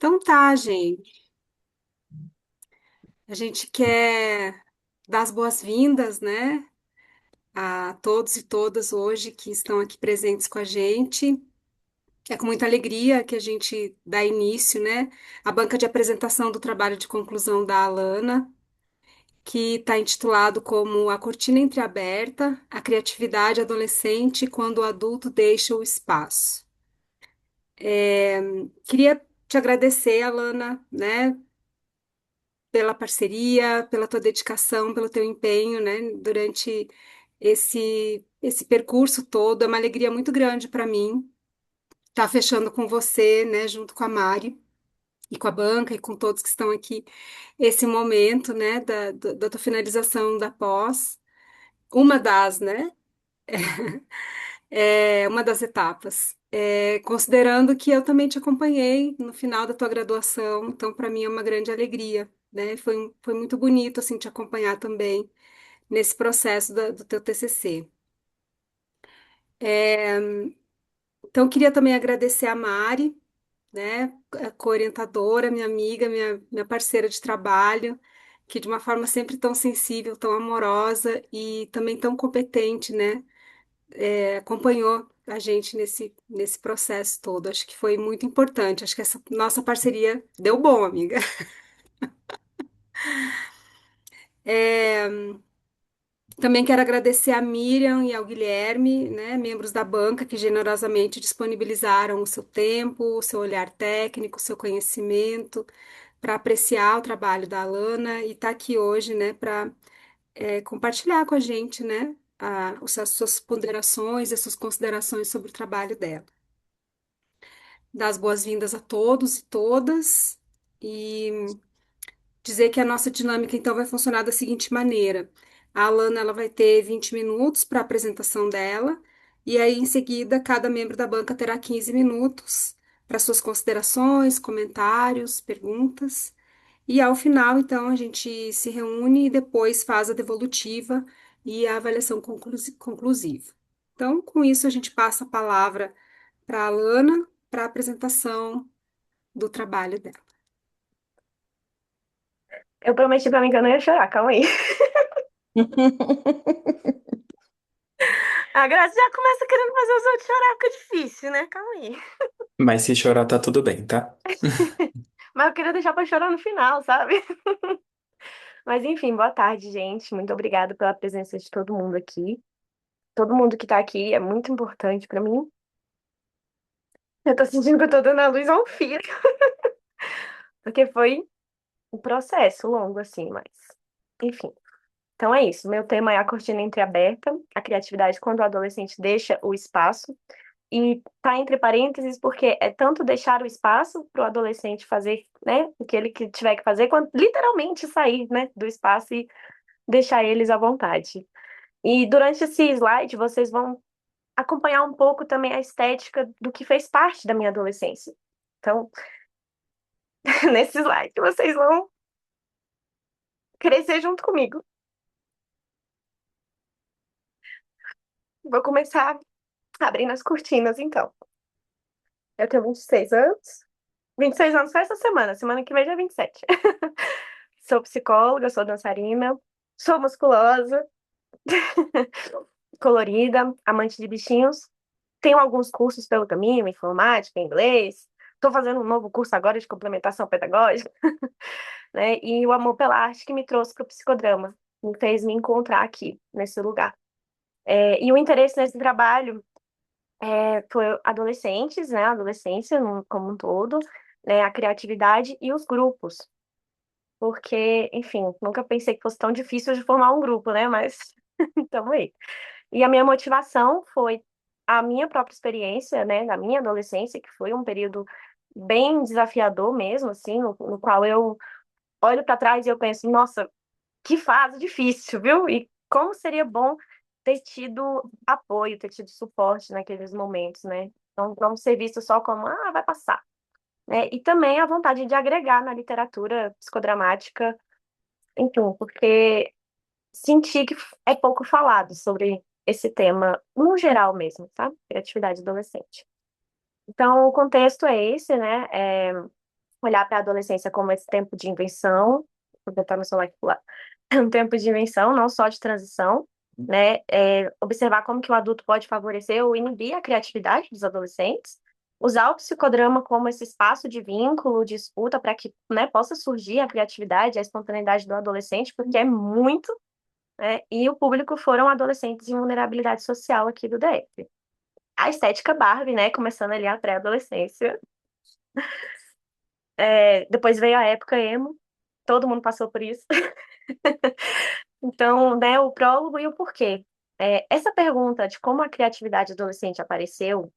Então tá, gente. A gente quer dar as boas-vindas, né, a todos e todas hoje que estão aqui presentes com a gente. É com muita alegria que a gente dá início, né, à banca de apresentação do trabalho de conclusão da Alana, que está intitulado como A Cortina Entreaberta, a criatividade adolescente quando o adulto deixa o espaço. Queria te agradecer, Alana, né, pela parceria, pela tua dedicação, pelo teu empenho, né, durante esse percurso todo. É uma alegria muito grande para mim estar fechando com você, né, junto com a Mari e com a banca e com todos que estão aqui esse momento, né, da tua finalização da pós, uma das, né, uma das etapas. Considerando que eu também te acompanhei no final da tua graduação, então para mim é uma grande alegria, né? Foi muito bonito assim te acompanhar também nesse processo do teu TCC. Então, eu queria também agradecer a Mari, né, a co-orientadora, minha amiga, minha parceira de trabalho, que de uma forma sempre tão sensível, tão amorosa e também tão competente, né, acompanhou a gente nesse processo todo. Acho que foi muito importante. Acho que essa nossa parceria deu bom, amiga. Também quero agradecer a Miriam e ao Guilherme, né, membros da banca, que generosamente disponibilizaram o seu tempo, o seu olhar técnico, o seu conhecimento, para apreciar o trabalho da Alana e estar aqui hoje, né, para compartilhar com a gente, né, as suas ponderações, as suas considerações sobre o trabalho dela. Dar as boas-vindas a todos e todas e dizer que a nossa dinâmica então vai funcionar da seguinte maneira: a Alana ela vai ter 20 minutos para a apresentação dela, e aí em seguida cada membro da banca terá 15 minutos para suas considerações, comentários, perguntas. E ao final, então, a gente se reúne e depois faz a devolutiva e a avaliação conclusiva. Então, com isso, a gente passa a palavra para a Alana para a apresentação do trabalho dela. Eu prometi pra mim que eu não ia chorar, calma aí. A Graça já começa querendo fazer os outros chorar, fica difícil, né? Calma aí. Mas se chorar, tá tudo bem, tá? Mas eu queria deixar pra chorar no final, sabe? Mas enfim, boa tarde, gente. Muito obrigada pela presença de todo mundo aqui. Todo mundo que tá aqui é muito importante pra mim. Eu tô sentindo que eu tô dando a luz a um filho, porque foi um processo longo, assim, mas. Enfim. Então é isso. Meu tema é a cortina entreaberta, a criatividade quando o adolescente deixa o espaço. E tá entre parênteses porque é tanto deixar o espaço para o adolescente fazer, né, o que ele tiver que fazer, quanto literalmente sair, né, do espaço e deixar eles à vontade. E durante esse slide vocês vão acompanhar um pouco também a estética do que fez parte da minha adolescência. Então, nesse slide vocês vão crescer junto comigo. Vou começar abrindo as cortinas, então. Eu tenho 26 anos. 26 anos foi essa semana. Semana que vem já é 27. Sou psicóloga, sou dançarina, sou musculosa, colorida, amante de bichinhos. Tenho alguns cursos pelo caminho, informática, inglês. Estou fazendo um novo curso agora de complementação pedagógica, né? E o amor pela arte que me trouxe para o psicodrama, me fez me encontrar aqui, nesse lugar. E o interesse nesse trabalho foi adolescentes, né? Adolescência como um todo, né? A criatividade e os grupos. Porque, enfim, nunca pensei que fosse tão difícil de formar um grupo, né? Mas estamos aí. E a minha motivação foi a minha própria experiência, né, na minha adolescência, que foi um período bem desafiador mesmo, assim, no qual eu olho para trás e eu penso, nossa, que fase difícil, viu? E como seria bom ter tido apoio, ter tido suporte naqueles momentos, né? Então, não ser visto só como, vai passar, né? E também a vontade de agregar na literatura psicodramática, enfim, porque senti que é pouco falado sobre esse tema, no geral mesmo, sabe? Criatividade adolescente. Então, o contexto é esse, né? olhar para a adolescência como esse tempo de invenção, vou botar meu celular aqui pro lado, um tempo de invenção, não só de transição, né? Observar como que o adulto pode favorecer ou inibir a criatividade dos adolescentes, usar o psicodrama como esse espaço de vínculo, de escuta, para que, né, possa surgir a criatividade, a espontaneidade do adolescente, porque é muito, né? E o público foram adolescentes em vulnerabilidade social aqui do DF. A estética Barbie, né? Começando ali a pré-adolescência. Depois veio a época emo, todo mundo passou por isso. Então, né, o prólogo e o porquê. Essa pergunta de como a criatividade adolescente apareceu,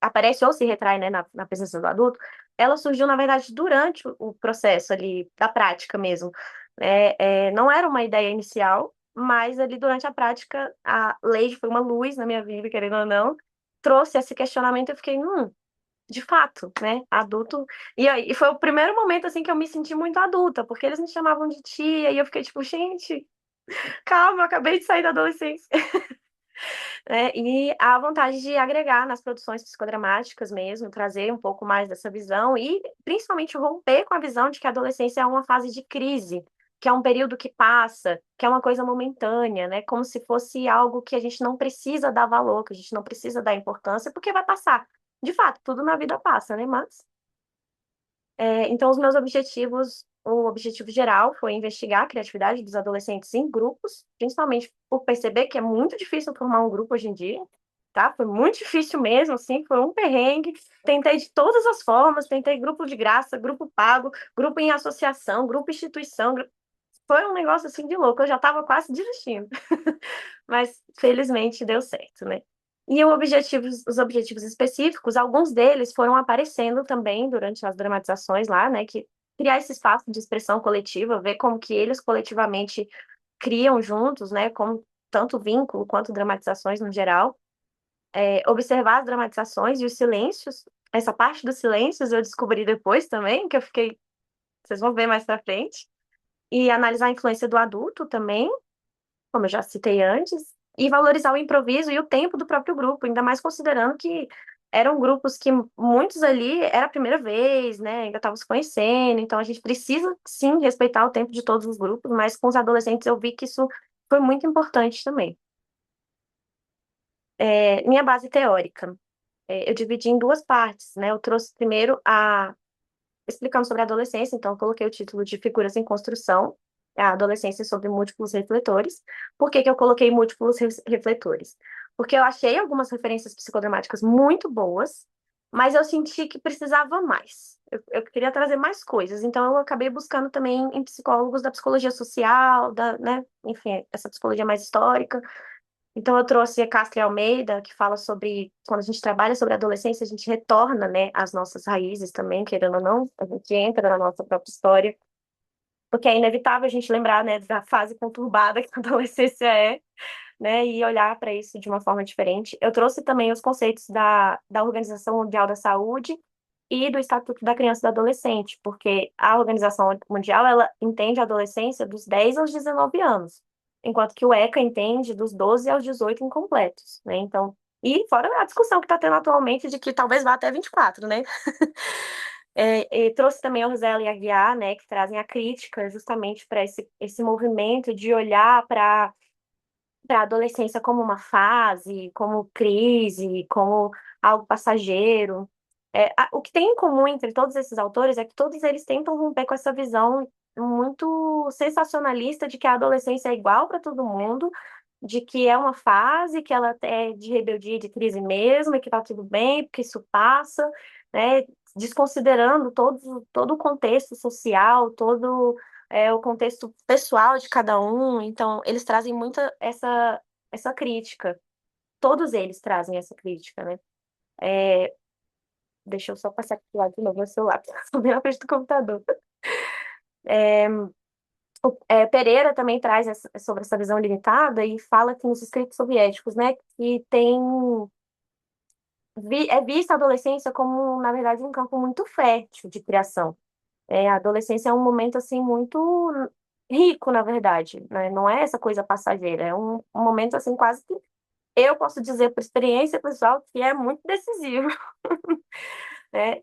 aparece ou se retrai, né, na presença do adulto, ela surgiu, na verdade, durante o processo ali da prática mesmo. Não era uma ideia inicial, mas ali durante a prática, a Lei foi uma luz na minha vida, querendo ou não, trouxe esse questionamento e eu fiquei, de fato, né, adulto. E aí foi o primeiro momento, assim, que eu me senti muito adulta, porque eles me chamavam de tia, e eu fiquei tipo, gente, calma, eu acabei de sair da adolescência. E a vontade de agregar nas produções psicodramáticas mesmo, trazer um pouco mais dessa visão e principalmente romper com a visão de que a adolescência é uma fase de crise, que é um período que passa, que é uma coisa momentânea, né? Como se fosse algo que a gente não precisa dar valor, que a gente não precisa dar importância, porque vai passar. De fato, tudo na vida passa, né? Então, os meus objetivos, o objetivo geral foi investigar a criatividade dos adolescentes em grupos, principalmente por perceber que é muito difícil formar um grupo hoje em dia, tá? Foi muito difícil mesmo, assim, foi um perrengue. Tentei de todas as formas, tentei grupo de graça, grupo pago, grupo em associação, grupo instituição. Foi um negócio assim de louco, eu já estava quase desistindo. Mas felizmente deu certo, né? E os objetivos específicos, alguns deles foram aparecendo também durante as dramatizações lá, né? Que criar esse espaço de expressão coletiva, ver como que eles coletivamente criam juntos, né? Como tanto vínculo quanto dramatizações no geral. Observar as dramatizações e os silêncios. Essa parte dos silêncios eu descobri depois também, que eu fiquei, vocês vão ver mais pra frente. E analisar a influência do adulto também, como eu já citei antes, e valorizar o improviso e o tempo do próprio grupo, ainda mais considerando que eram grupos que muitos ali era a primeira vez, né? Ainda estavam se conhecendo, então a gente precisa sim respeitar o tempo de todos os grupos, mas com os adolescentes eu vi que isso foi muito importante também. Minha base teórica, eu dividi em duas partes, né? Eu trouxe primeiro explicando sobre a adolescência, então eu coloquei o título de Figuras em Construção, a adolescência sob múltiplos refletores. Por que que eu coloquei múltiplos refletores? Porque eu achei algumas referências psicodramáticas muito boas, mas eu senti que precisava mais. Eu queria trazer mais coisas, então eu acabei buscando também em psicólogos da psicologia social, né, enfim, essa psicologia mais histórica. Então, eu trouxe a Cássia Almeida, que fala sobre, quando a gente trabalha sobre a adolescência, a gente retorna, né, às nossas raízes também, querendo ou não, a gente entra na nossa própria história, porque é inevitável a gente lembrar, né, da fase conturbada que a adolescência é, né, e olhar para isso de uma forma diferente. Eu trouxe também os conceitos da Organização Mundial da Saúde e do Estatuto da Criança e do Adolescente, porque a Organização Mundial, ela entende a adolescência dos 10 aos 19 anos, enquanto que o ECA entende dos 12 aos 18 incompletos, né? Então, e fora a discussão que está tendo atualmente de que talvez vá até 24, né? E trouxe também a Rosela e a Guiar, né, que trazem a crítica justamente para esse movimento de olhar para a adolescência como uma fase, como crise, como algo passageiro. O que tem em comum entre todos esses autores é que todos eles tentam romper com essa visão muito sensacionalista de que a adolescência é igual para todo mundo, de que é uma fase, que ela é de rebeldia e de crise mesmo, e que tá tudo bem, porque isso passa, né? Desconsiderando todo o contexto social, todo o contexto pessoal de cada um. Então, eles trazem muita essa crítica. Todos eles trazem essa crítica, né? Deixa eu só passar aqui do lado de novo meu celular, porque eu tô bem na frente do computador. Pereira também traz sobre essa visão limitada e fala que nos escritos soviéticos, né, que é vista a adolescência como, na verdade, um campo muito fértil de criação. A adolescência é um momento, assim, muito rico, na verdade, né? Não é essa coisa passageira, é um momento, assim, quase que eu posso dizer por experiência pessoal que é muito decisivo, né?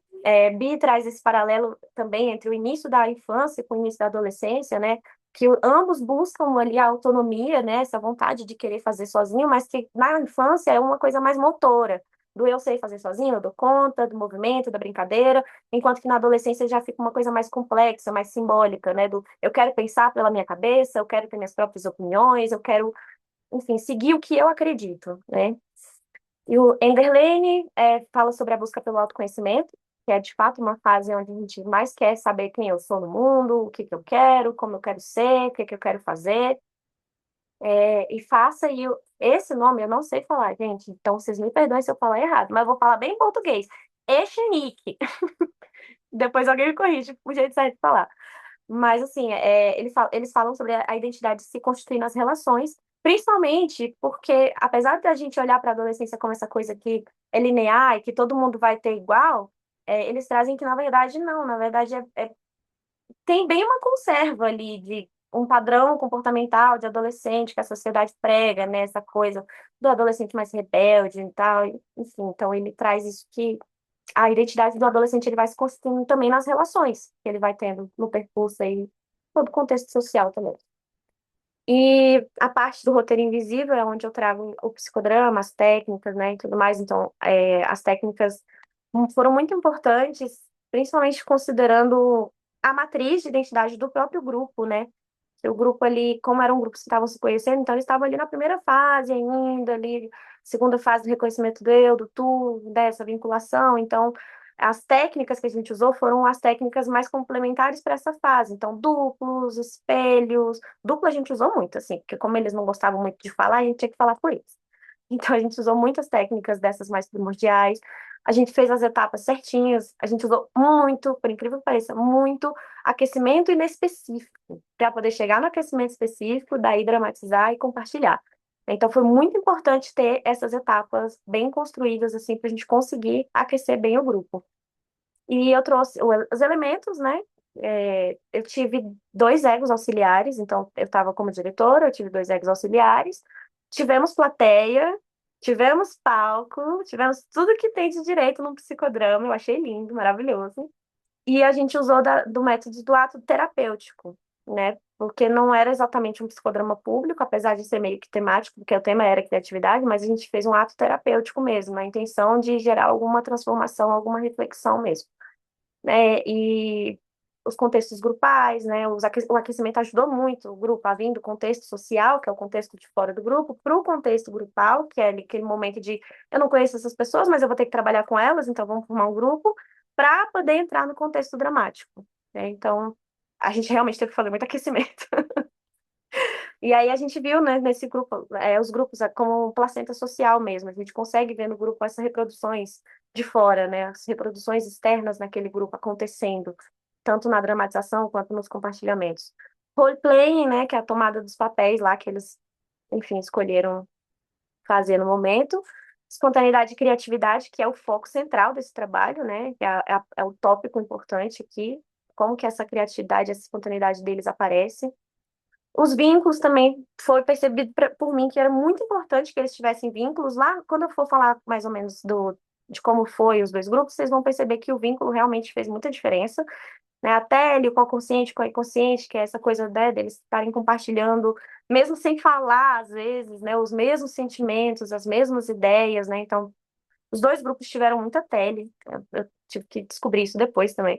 Bi traz esse paralelo também entre o início da infância com o início da adolescência, né? Que ambos buscam ali a autonomia, né? Essa vontade de querer fazer sozinho, mas que na infância é uma coisa mais motora, do eu sei fazer sozinho, eu dou conta do movimento, da brincadeira, enquanto que na adolescência já fica uma coisa mais complexa, mais simbólica, né? Do eu quero pensar pela minha cabeça, eu quero ter minhas próprias opiniões, eu quero, enfim, seguir o que eu acredito, né? E o Enderlane fala sobre a busca pelo autoconhecimento, que é de fato uma fase onde a gente mais quer saber quem eu sou no mundo, o que que eu quero, como eu quero ser, o que que eu quero fazer. E faça, esse nome eu não sei falar, gente, então vocês me perdoem se eu falar errado, mas eu vou falar bem em português. Echenique. Depois alguém me corrige o jeito certo de falar. Mas, assim, eles falam sobre a identidade se constituir nas relações, principalmente porque, apesar da gente olhar para a adolescência como essa coisa que é linear e que todo mundo vai ter igual, eles trazem que, na verdade, não. Na verdade, tem bem uma conserva ali de um padrão comportamental de adolescente que a sociedade prega, né? Essa coisa do adolescente mais rebelde e tal. Enfim, então ele traz isso que a identidade do adolescente ele vai se construindo também nas relações que ele vai tendo no percurso aí, todo o contexto social também. E a parte do roteiro invisível é onde eu trago o psicodrama, as técnicas, né, e tudo mais. Então, as técnicas foram muito importantes, principalmente considerando a matriz de identidade do próprio grupo, né? O grupo ali, como eram grupos que estavam se conhecendo, então eles estavam ali na primeira fase ainda, ali, segunda fase do reconhecimento do eu, do tu, dessa vinculação. Então, as técnicas que a gente usou foram as técnicas mais complementares para essa fase. Então, duplos, espelhos. Duplo a gente usou muito, assim, porque como eles não gostavam muito de falar, a gente tinha que falar por eles. Então, a gente usou muitas técnicas dessas mais primordiais. A gente fez as etapas certinhas. A gente usou muito, por incrível que pareça, muito aquecimento inespecífico, para poder chegar no aquecimento específico, daí dramatizar e compartilhar. Então, foi muito importante ter essas etapas bem construídas, assim, para a gente conseguir aquecer bem o grupo. E eu trouxe os elementos, né? Eu tive dois egos auxiliares, então eu estava como diretora, eu tive dois egos auxiliares, tivemos plateia, tivemos palco, tivemos tudo que tem de direito no psicodrama, eu achei lindo, maravilhoso. E a gente usou do método do ato terapêutico, né? Porque não era exatamente um psicodrama público, apesar de ser meio que temático, porque o tema era criatividade, mas a gente fez um ato terapêutico mesmo, na intenção de gerar alguma transformação, alguma reflexão mesmo, né? E os contextos grupais, né? O aquecimento ajudou muito o grupo a vir do contexto social, que é o contexto de fora do grupo, para o contexto grupal, que é aquele momento de eu não conheço essas pessoas, mas eu vou ter que trabalhar com elas, então vamos formar um grupo para poder entrar no contexto dramático, né? Então, a gente realmente teve que fazer muito aquecimento. E aí a gente viu, né, nesse grupo, os grupos como placenta social mesmo. A gente consegue ver no grupo essas reproduções de fora, né, as reproduções externas naquele grupo acontecendo, tanto na dramatização quanto nos compartilhamentos. Roleplaying, né, que é a tomada dos papéis lá que eles, enfim, escolheram fazer no momento. Espontaneidade e criatividade, que é o foco central desse trabalho, né, que é o tópico importante aqui, como que essa criatividade, essa espontaneidade deles aparece. Os vínculos também foi percebido por mim que era muito importante que eles tivessem vínculos. Lá, quando eu for falar mais ou menos de como foi os dois grupos, vocês vão perceber que o vínculo realmente fez muita diferença, né? Até ele com o consciente, com o inconsciente, que é essa coisa, né, deles estarem compartilhando, mesmo sem falar, às vezes, né, os mesmos sentimentos, as mesmas ideias, né? Então, os dois grupos tiveram muita tele. Eu tive que descobrir isso depois também.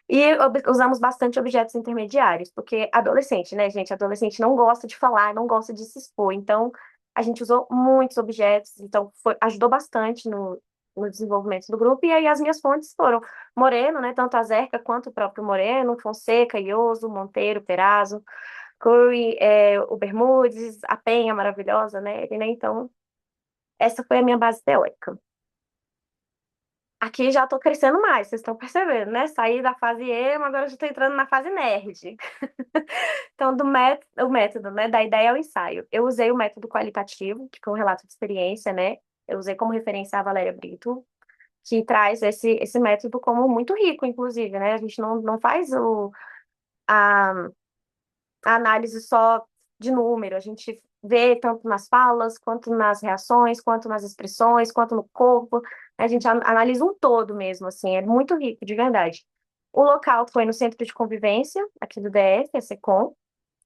E usamos bastante objetos intermediários, porque adolescente, né, gente? Adolescente não gosta de falar, não gosta de se expor. Então, a gente usou muitos objetos, então ajudou bastante no desenvolvimento do grupo. E aí as minhas fontes foram Moreno, né? Tanto a Zerca quanto o próprio Moreno, Fonseca, Ioso, Monteiro, Perazzo, Curry, o Bermudes, a Penha maravilhosa, né? Ele, né? Então, essa foi a minha base teórica. Aqui já estou crescendo mais, vocês estão percebendo, né? Saí da fase emo, agora já estou entrando na fase nerd. Então, o método, né? Da ideia ao ensaio. Eu usei o método qualitativo, que foi um relato de experiência, né? Eu usei como referência a Valéria Brito, que traz esse método como muito rico, inclusive, né? A gente não faz a, a análise só de número, a gente vê tanto nas falas, quanto nas reações, quanto nas expressões, quanto no corpo. A gente analisa um todo mesmo, assim, é muito rico, de verdade. O local foi no Centro de Convivência, aqui do DF, a SECOM.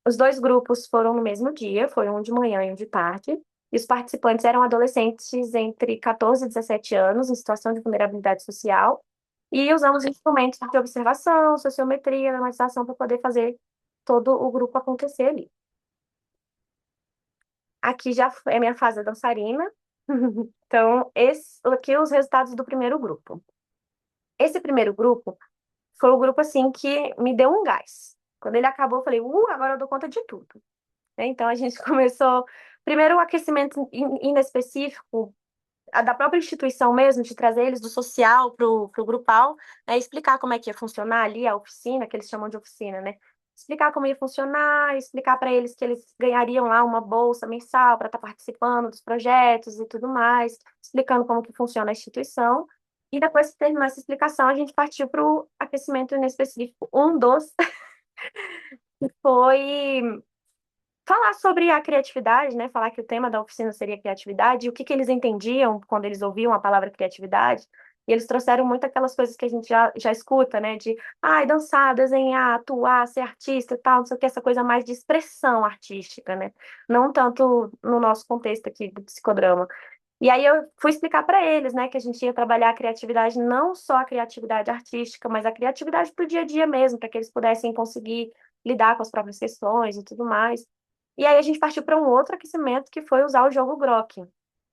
Os dois grupos foram no mesmo dia, foi um de manhã e um de tarde. E os participantes eram adolescentes entre 14 e 17 anos, em situação de vulnerabilidade social. E usamos instrumentos de observação, sociometria, memorização para poder fazer todo o grupo acontecer ali. Aqui já é minha fase dançarina. Então, aqui os resultados do primeiro grupo. Esse primeiro grupo foi o grupo assim que me deu um gás. Quando ele acabou, eu falei, agora eu dou conta de tudo. Né? Então a gente começou, primeiro o aquecimento inespecífico, da própria instituição mesmo, de trazer eles do social para o grupal, né? Explicar como é que ia funcionar ali a oficina, que eles chamam de oficina, né? Explicar como ia funcionar, explicar para eles que eles ganhariam lá uma bolsa mensal para estar participando dos projetos e tudo mais, explicando como que funciona a instituição. E depois que terminou essa explicação, a gente partiu para o aquecimento inespecífico. Um dos foi falar sobre a criatividade, né? Falar que o tema da oficina seria criatividade, e o que que eles entendiam quando eles ouviam a palavra criatividade. E eles trouxeram muito aquelas coisas que a gente já escuta, né? De dançar, desenhar, atuar, ser artista e tal, não sei o que, essa coisa mais de expressão artística, né? Não tanto no nosso contexto aqui do psicodrama. E aí eu fui explicar para eles, né, que a gente ia trabalhar a criatividade, não só a criatividade artística, mas a criatividade para o dia a dia mesmo, para que eles pudessem conseguir lidar com as próprias questões e tudo mais. E aí a gente partiu para um outro aquecimento que foi usar o jogo Grok,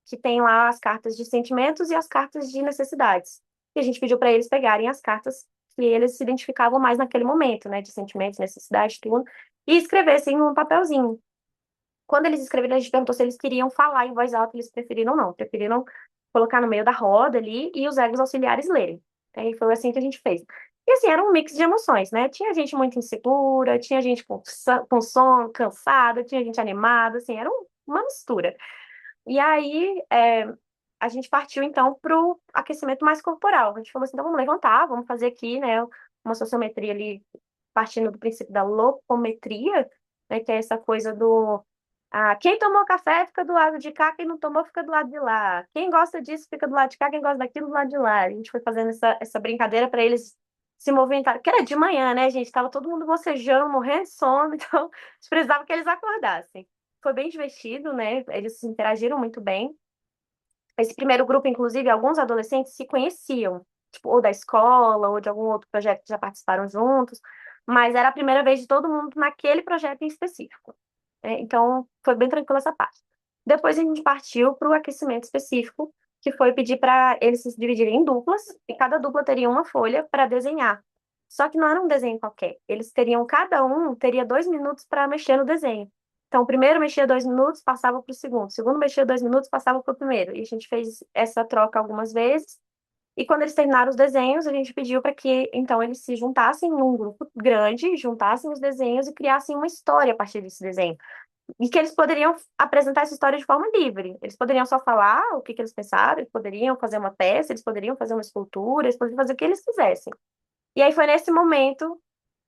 que tem lá as cartas de sentimentos e as cartas de necessidades. E a gente pediu para eles pegarem as cartas que eles se identificavam mais naquele momento, né, de sentimentos, necessidades, tudo, e escrevessem num papelzinho. Quando eles escreveram, a gente perguntou se eles queriam falar em voz alta, eles preferiram não, preferiram colocar no meio da roda ali e os egos auxiliares lerem. E foi assim que a gente fez. E assim, era um mix de emoções, né? Tinha gente muito insegura, tinha gente com sono, cansada, tinha gente animada, assim, era uma mistura. E aí, a gente partiu então para o aquecimento mais corporal. A gente falou assim, então vamos levantar, vamos fazer aqui, né, uma sociometria ali, partindo do princípio da locometria, né, que é essa coisa do quem tomou café fica do lado de cá, quem não tomou fica do lado de lá. Quem gosta disso fica do lado de cá, quem gosta daquilo do lado de lá. A gente foi fazendo essa brincadeira para eles se movimentarem, porque era de manhã, né, gente? Tava todo mundo bocejando, morrendo de sono, então a gente precisava que eles acordassem. Foi bem divertido, né? Eles interagiram muito bem. Esse primeiro grupo, inclusive, alguns adolescentes se conheciam, tipo, ou da escola, ou de algum outro projeto que já participaram juntos, mas era a primeira vez de todo mundo naquele projeto em específico. Então, foi bem tranquila essa parte. Depois a gente partiu para o aquecimento específico, que foi pedir para eles se dividirem em duplas, e cada dupla teria uma folha para desenhar. Só que não era um desenho qualquer. Eles teriam, cada um teria 2 minutos para mexer no desenho. Então, o primeiro mexia 2 minutos, passava para o segundo mexia 2 minutos, passava para o primeiro. E a gente fez essa troca algumas vezes. E quando eles terminaram os desenhos, a gente pediu para que, então, eles se juntassem num grupo grande, juntassem os desenhos e criassem uma história a partir desse desenho. E que eles poderiam apresentar essa história de forma livre. Eles poderiam só falar o que eles pensaram, eles poderiam fazer uma peça, eles poderiam fazer uma escultura, eles poderiam fazer o que eles quisessem. E aí foi nesse momento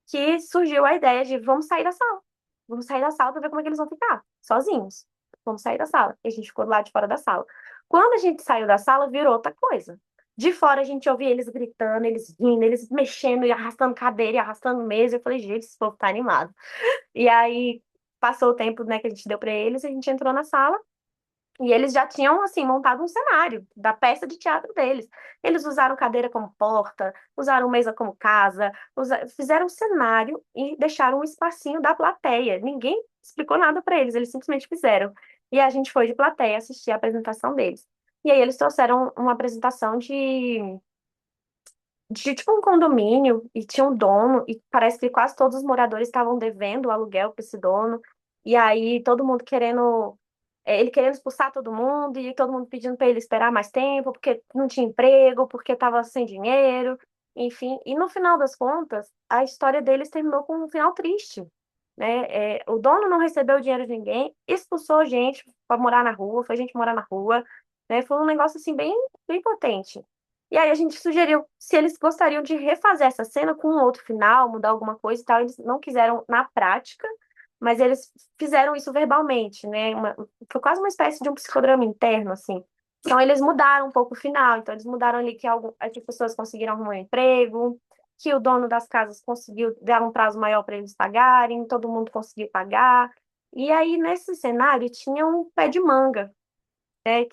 que surgiu a ideia de vamos sair da sala. Vamos sair da sala para ver como é que eles vão ficar, sozinhos. Vamos sair da sala. E a gente ficou lá de fora da sala. Quando a gente saiu da sala, virou outra coisa. De fora a gente ouvia eles gritando, eles rindo, eles mexendo e arrastando cadeira e arrastando mesa. Eu falei, gente, esse povo tá animado. E aí passou o tempo, né, que a gente deu para eles, a gente entrou na sala e eles já tinham assim montado um cenário da peça de teatro deles. Eles usaram cadeira como porta, usaram mesa como casa, fizeram um cenário e deixaram um espacinho da plateia. Ninguém explicou nada para eles, eles simplesmente fizeram. E a gente foi de plateia assistir a apresentação deles. E aí eles trouxeram uma apresentação de tipo um condomínio e tinha um dono e parece que quase todos os moradores estavam devendo o aluguel para esse dono. E aí todo mundo querendo ele querendo expulsar todo mundo e todo mundo pedindo para ele esperar mais tempo porque não tinha emprego, porque estava sem dinheiro, enfim. E no final das contas, a história deles terminou com um final triste, né? O dono não recebeu o dinheiro de ninguém, expulsou gente para morar na rua, foi gente morar na rua, né? Foi um negócio assim bem potente. E aí a gente sugeriu se eles gostariam de refazer essa cena com um outro final, mudar alguma coisa e tal. Eles não quiseram na prática, mas eles fizeram isso verbalmente, né? Foi quase uma espécie de um psicodrama interno, assim. Então, eles mudaram um pouco o final. Então, eles mudaram ali que as pessoas conseguiram arrumar um emprego, que o dono das casas conseguiu dar um prazo maior para eles pagarem, todo mundo conseguiu pagar. E aí, nesse cenário, tinha um pé de manga, né?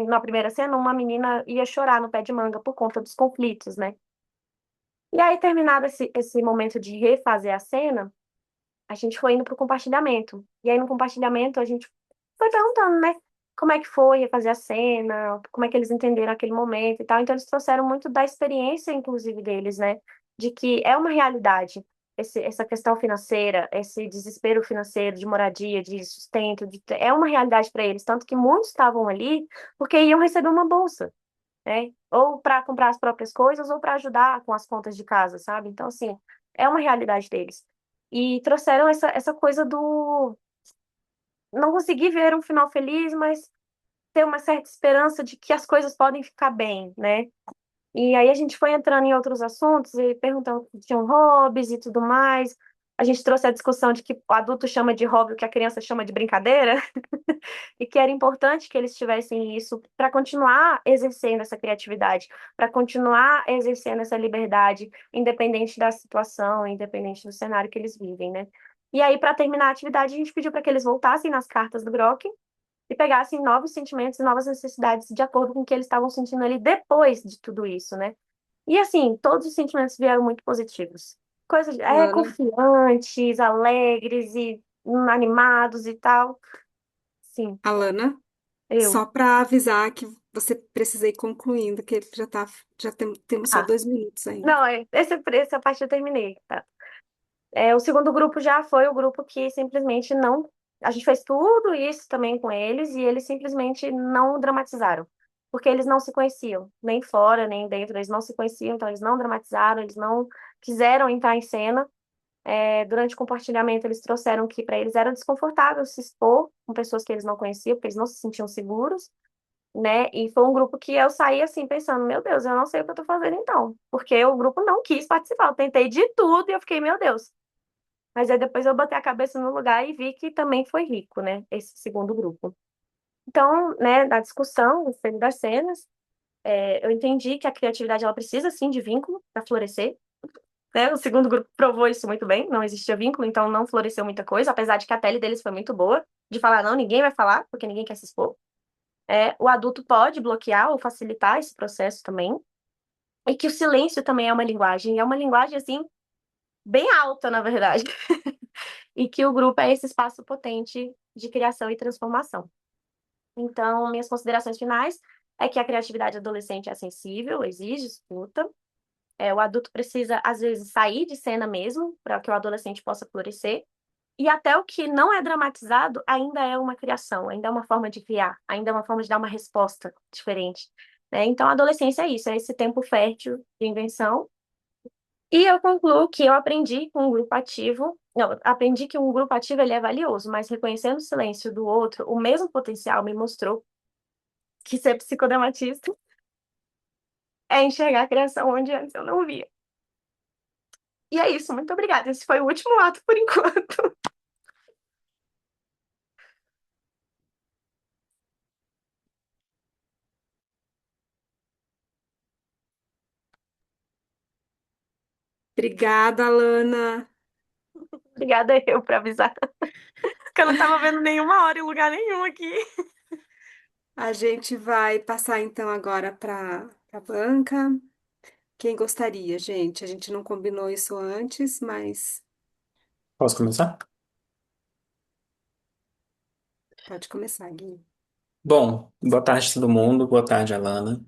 Na primeira cena, uma menina ia chorar no pé de manga por conta dos conflitos, né? E aí, terminado esse momento de refazer a cena, a gente foi indo para o compartilhamento. E aí, no compartilhamento, a gente foi perguntando, né? Como é que foi refazer a cena, como é que eles entenderam aquele momento e tal. Então, eles trouxeram muito da experiência, inclusive, deles, né? De que é uma realidade essa questão financeira, esse desespero financeiro de moradia, de sustento, é uma realidade para eles. Tanto que muitos estavam ali porque iam receber uma bolsa, né? Ou para comprar as próprias coisas, ou para ajudar com as contas de casa, sabe? Então, assim, é uma realidade deles. E trouxeram essa coisa do não conseguir ver um final feliz, mas ter uma certa esperança de que as coisas podem ficar bem, né? E aí a gente foi entrando em outros assuntos e perguntando se tinham hobbies e tudo mais. A gente trouxe a discussão de que o adulto chama de hobby o que a criança chama de brincadeira, e que era importante que eles tivessem isso para continuar exercendo essa criatividade, para continuar exercendo essa liberdade, independente da situação, independente do cenário que eles vivem, né? E aí, para terminar a atividade, a gente pediu para que eles voltassem nas cartas do Grok e pegassem novos sentimentos e novas necessidades de acordo com o que eles estavam sentindo ali depois de tudo isso, né? E assim, todos os sentimentos vieram muito positivos. Coisas Alana, confiantes, alegres e animados e tal. Sim, Alana, eu. só para avisar que você precisa ir concluindo, que temos só Ah, 2 minutos ainda. não, essa parte eu terminei, tá? O segundo grupo já foi o grupo que simplesmente não. A gente fez tudo isso também com eles e eles simplesmente não dramatizaram. Porque eles não se conheciam, nem fora, nem dentro, eles não se conheciam, então eles não dramatizaram, eles não quiseram entrar em cena. Durante o compartilhamento, eles trouxeram que para eles era desconfortável se expor com pessoas que eles não conheciam, porque eles não se sentiam seguros, né? E foi um grupo que eu saí assim pensando, meu Deus, eu não sei o que eu tô fazendo então, porque o grupo não quis participar. Eu tentei de tudo e eu fiquei, meu Deus. Mas aí depois eu botei a cabeça no lugar e vi que também foi rico, né? Esse segundo grupo. Então, né, na discussão, no espelho das cenas, eu entendi que a criatividade ela precisa sim de vínculo para florescer, né? O segundo grupo provou isso muito bem, não existia vínculo, então não floresceu muita coisa, apesar de que a pele deles foi muito boa, de falar, não, ninguém vai falar, porque ninguém quer se expor. O adulto pode bloquear ou facilitar esse processo também, e que o silêncio também é uma linguagem, assim, bem alta, na verdade, e que o grupo é esse espaço potente de criação e transformação. Então, minhas considerações finais é que a criatividade adolescente é sensível, exige escuta. O adulto precisa, às vezes, sair de cena mesmo, para que o adolescente possa florescer. E até o que não é dramatizado ainda é uma criação, ainda é uma forma de criar, ainda é uma forma de dar uma resposta diferente, né? Então, a adolescência é isso, é esse tempo fértil de invenção. E eu concluo que eu aprendi com um grupo ativo, não, aprendi que um grupo ativo ele é valioso, mas reconhecendo o silêncio do outro, o mesmo potencial me mostrou que ser psicodramatista é enxergar a criação onde antes eu não via. E é isso, muito obrigada. Esse foi o último ato por enquanto. Obrigada, Alana. Obrigada eu por avisar, que eu não tava vendo nenhuma hora em lugar nenhum aqui. A gente vai passar então agora para a banca. Quem gostaria, gente? A gente não combinou isso antes, mas Posso começar? pode começar, Gui. Bom, boa tarde todo mundo, boa tarde, Alana.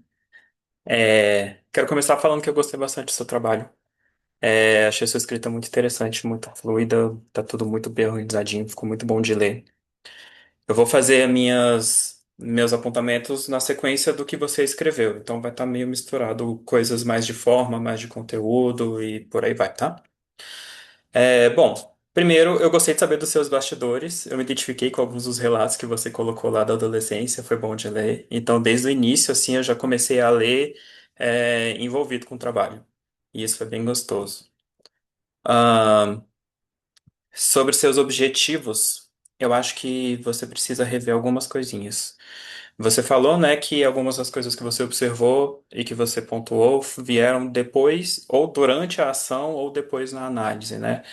Quero começar falando que eu gostei bastante do seu trabalho. Achei sua escrita muito interessante, muito fluida, tá tudo muito bem organizadinho, ficou muito bom de ler. Eu vou fazer meus apontamentos na sequência do que você escreveu, então vai estar meio misturado coisas mais de forma, mais de conteúdo e por aí vai, tá? Bom, primeiro eu gostei de saber dos seus bastidores. Eu me identifiquei com alguns dos relatos que você colocou lá da adolescência, foi bom de ler. Então, desde o início, assim, eu já comecei a ler, envolvido com o trabalho. E isso foi bem gostoso. Ah, sobre seus objetivos, eu acho que você precisa rever algumas coisinhas. Você falou, né, que algumas das coisas que você observou e que você pontuou vieram depois, ou durante a ação, ou depois na análise, né?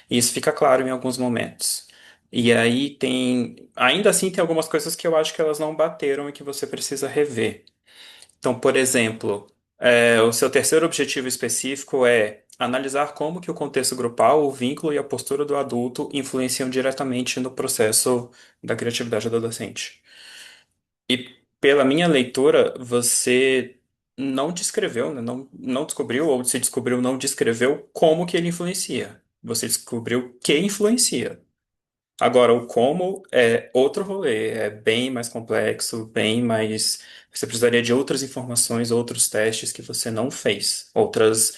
E isso fica claro em alguns momentos. E aí tem, ainda assim, tem algumas coisas que eu acho que elas não bateram e que você precisa rever. Então, por exemplo, o seu terceiro objetivo específico é analisar como que o contexto grupal, o vínculo e a postura do adulto influenciam diretamente no processo da criatividade do adolescente. E pela minha leitura, você não descreveu, né, não descobriu, ou se descobriu, não descreveu como que ele influencia. Você descobriu que influencia. Agora, o como é outro rolê, é bem mais complexo, bem mais. Você precisaria de outras informações, outros testes que você não fez, outras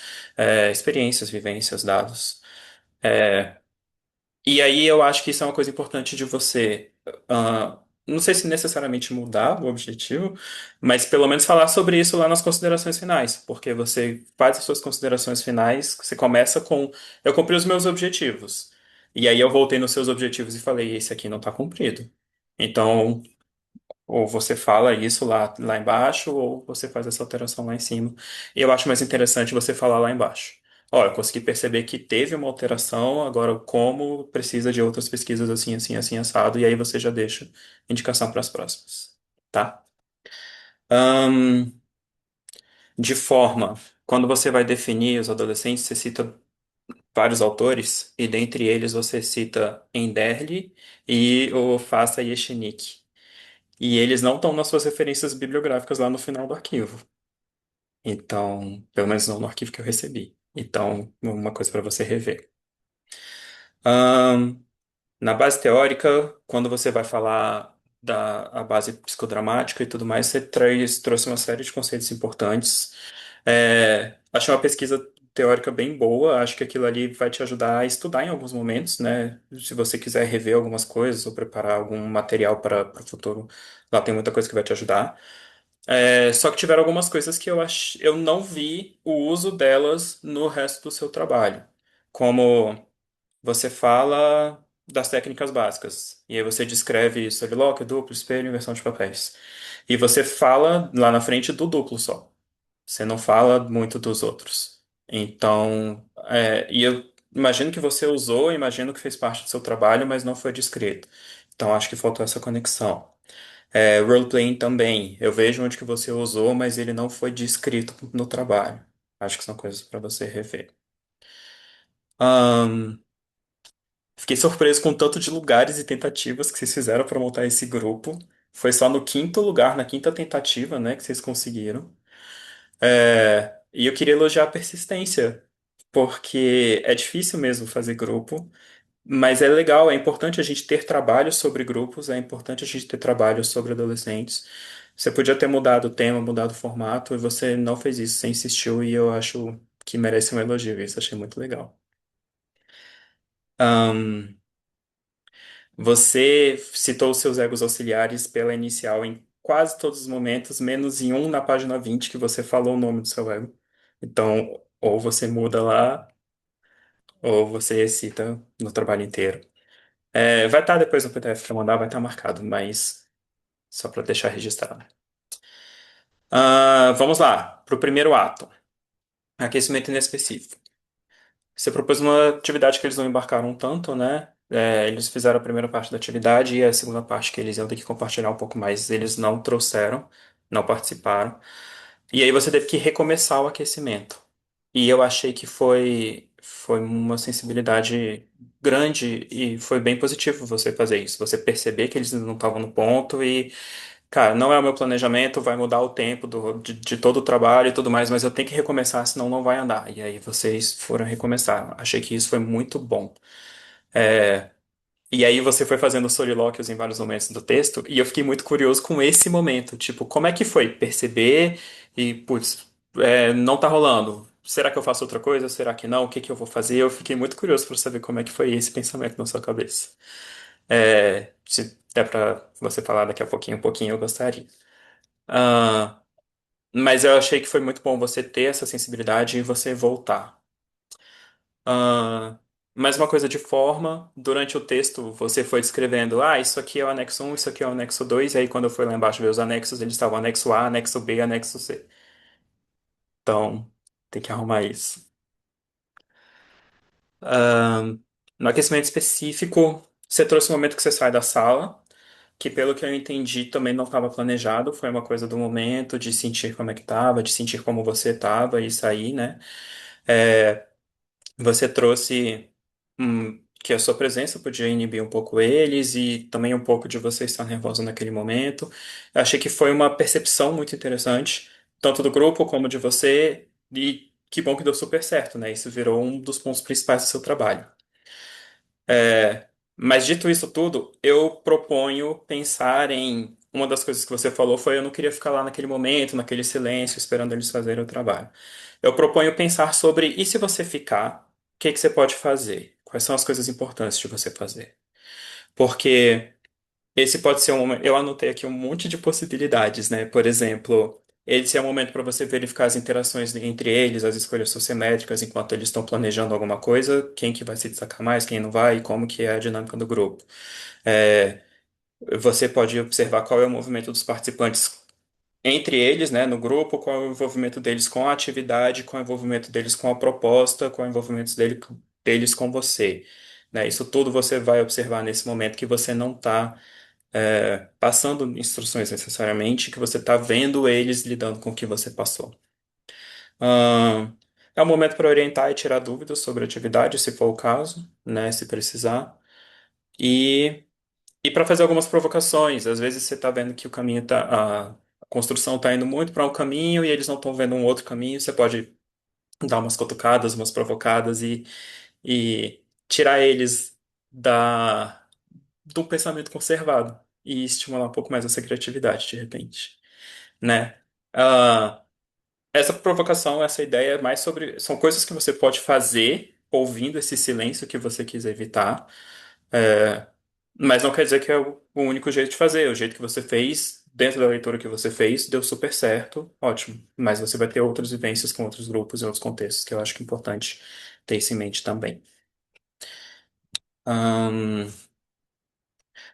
experiências, vivências, dados. E aí eu acho que isso é uma coisa importante de você, não sei se necessariamente mudar o objetivo, mas pelo menos falar sobre isso lá nas considerações finais, porque você faz as suas considerações finais, você começa com, eu cumpri os meus objetivos. E aí eu voltei nos seus objetivos e falei, esse aqui não está cumprido. Então, ou você fala isso lá embaixo, ou você faz essa alteração lá em cima. E eu acho mais interessante você falar lá embaixo. Olha, eu consegui perceber que teve uma alteração, agora como precisa de outras pesquisas assim, assim, assim, assado, e aí você já deixa indicação para as próximas, tá? Ahn, de forma, quando você vai definir os adolescentes, você cita vários autores, e dentre eles você cita Enderle e o Fassa Yechenik. E eles não estão nas suas referências bibliográficas lá no final do arquivo. Então, pelo menos não no arquivo que eu recebi. Então, uma coisa para você rever. Ahn, na base teórica, quando você vai falar da a base psicodramática e tudo mais, você trouxe uma série de conceitos importantes. Achei uma pesquisa teórica bem boa. Acho que aquilo ali vai te ajudar a estudar em alguns momentos, né? Se você quiser rever algumas coisas ou preparar algum material para o futuro, lá tem muita coisa que vai te ajudar. Só que tiveram algumas coisas que eu não vi o uso delas no resto do seu trabalho. Como você fala das técnicas básicas, e aí você descreve solilóquio, duplo, espelho, inversão de papéis. E você fala lá na frente do duplo só. Você não fala muito dos outros. Então, e eu imagino que você usou, imagino que fez parte do seu trabalho, mas não foi descrito. Então, acho que faltou essa conexão. Roleplaying também. Eu vejo onde que você usou, mas ele não foi descrito no trabalho. Acho que são coisas para você rever. Ahn, fiquei surpreso com o tanto de lugares e tentativas que vocês fizeram para montar esse grupo. Foi só no quinto lugar, na quinta tentativa, né, que vocês conseguiram. E eu queria elogiar a persistência, porque é difícil mesmo fazer grupo. Mas é legal, é importante a gente ter trabalho sobre grupos, é importante a gente ter trabalho sobre adolescentes. Você podia ter mudado o tema, mudado o formato, e você não fez isso, você insistiu, e eu acho que merece um elogio. Isso eu achei muito legal. Ahn, você citou os seus egos auxiliares pela inicial em quase todos os momentos, menos em um na página 20 que você falou o nome do seu ego. Então, ou você muda lá, ou você cita no trabalho inteiro. Vai estar depois no PDF para mandar, vai estar marcado, mas só para deixar registrado. Vamos lá, para o primeiro ato, aquecimento inespecífico. Você propôs uma atividade que eles não embarcaram tanto, né? Eles fizeram a primeira parte da atividade e a segunda parte que eles iam ter que compartilhar um pouco mais, eles não trouxeram, não participaram. E aí você teve que recomeçar o aquecimento. E eu achei que foi uma sensibilidade grande e foi bem positivo você fazer isso. Você perceber que eles não estavam no ponto e, cara, não é o meu planejamento, vai mudar o tempo de todo o trabalho e tudo mais, mas eu tenho que recomeçar, senão não vai andar. E aí vocês foram recomeçar. Achei que isso foi muito bom. E aí você foi fazendo solilóquios em vários momentos do texto, e eu fiquei muito curioso com esse momento. Tipo, como é que foi perceber e, putz, não tá rolando. Será que eu faço outra coisa? Será que não? O que que eu vou fazer? Eu fiquei muito curioso para saber como é que foi esse pensamento na sua cabeça. Se der pra você falar daqui a pouquinho, um pouquinho, eu gostaria. Ah, mas eu achei que foi muito bom você ter essa sensibilidade e você voltar. mais uma coisa de forma, durante o texto você foi descrevendo, ah, isso aqui é o anexo um, isso aqui é o anexo 2, e aí quando eu fui lá embaixo ver os anexos, eles estavam anexo A, anexo B, anexo C. Então, tem que arrumar isso. Ahn, no aquecimento específico, você trouxe o momento que você sai da sala, que pelo que eu entendi também não estava planejado, foi uma coisa do momento, de sentir como é que estava, de sentir como você estava e sair, né? É, você trouxe que a sua presença podia inibir um pouco eles e também um pouco de você estar nervosa naquele momento. Eu achei que foi uma percepção muito interessante, tanto do grupo como de você, e que bom que deu super certo, né? Isso virou um dos pontos principais do seu trabalho. É, mas dito isso tudo, eu proponho pensar em. Uma das coisas que você falou foi eu não queria ficar lá naquele momento, naquele silêncio, esperando eles fazerem o trabalho. Eu proponho pensar sobre e se você ficar, o que que você pode fazer? Quais são as coisas importantes de você fazer? Porque esse pode ser um momento. Eu anotei aqui um monte de possibilidades, né? Por exemplo, esse é o momento para você verificar as interações entre eles, as escolhas sociométricas, enquanto eles estão planejando alguma coisa, quem que vai se destacar mais, quem não vai, e como que é a dinâmica do grupo. É, você pode observar qual é o movimento dos participantes entre eles, né, no grupo, qual é o envolvimento deles com a atividade, qual é o envolvimento deles com a proposta, qual é o envolvimento deles com você. Né? Isso tudo você vai observar nesse momento que você não está passando instruções necessariamente, que você está vendo eles lidando com o que você passou. Ahn, é um momento para orientar e tirar dúvidas sobre a atividade, se for o caso, né, se precisar. E, e para fazer algumas provocações. Às vezes você está vendo que o caminho tá, a construção está indo muito para um caminho e eles não estão vendo um outro caminho. Você pode dar umas cutucadas, umas provocadas e tirar eles do pensamento conservado e estimular um pouco mais essa criatividade, de repente, né? Ah, essa provocação, essa ideia é mais sobre... São coisas que você pode fazer ouvindo esse silêncio que você quis evitar, é, mas não quer dizer que é o único jeito de fazer. O jeito que você fez, dentro da leitura que você fez, deu super certo, ótimo. Mas você vai ter outras vivências com outros grupos e outros contextos, que eu acho que é importante ter isso em mente também.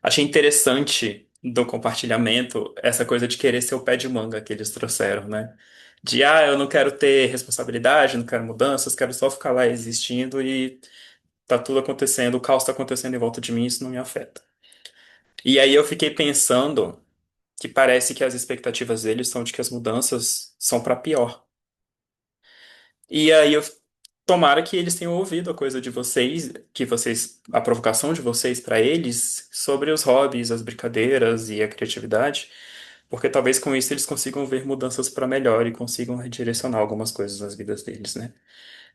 Achei interessante do compartilhamento essa coisa de querer ser o pé de manga que eles trouxeram, né? De, eu não quero ter responsabilidade, não quero mudanças, quero só ficar lá existindo e tá tudo acontecendo, o caos tá acontecendo em volta de mim, isso não me afeta. E aí eu fiquei pensando que parece que as expectativas deles são de que as mudanças são para pior. E aí eu tomara que eles tenham ouvido a coisa de vocês, a provocação de vocês para eles sobre os hobbies, as brincadeiras e a criatividade, porque talvez com isso eles consigam ver mudanças para melhor e consigam redirecionar algumas coisas nas vidas deles, né?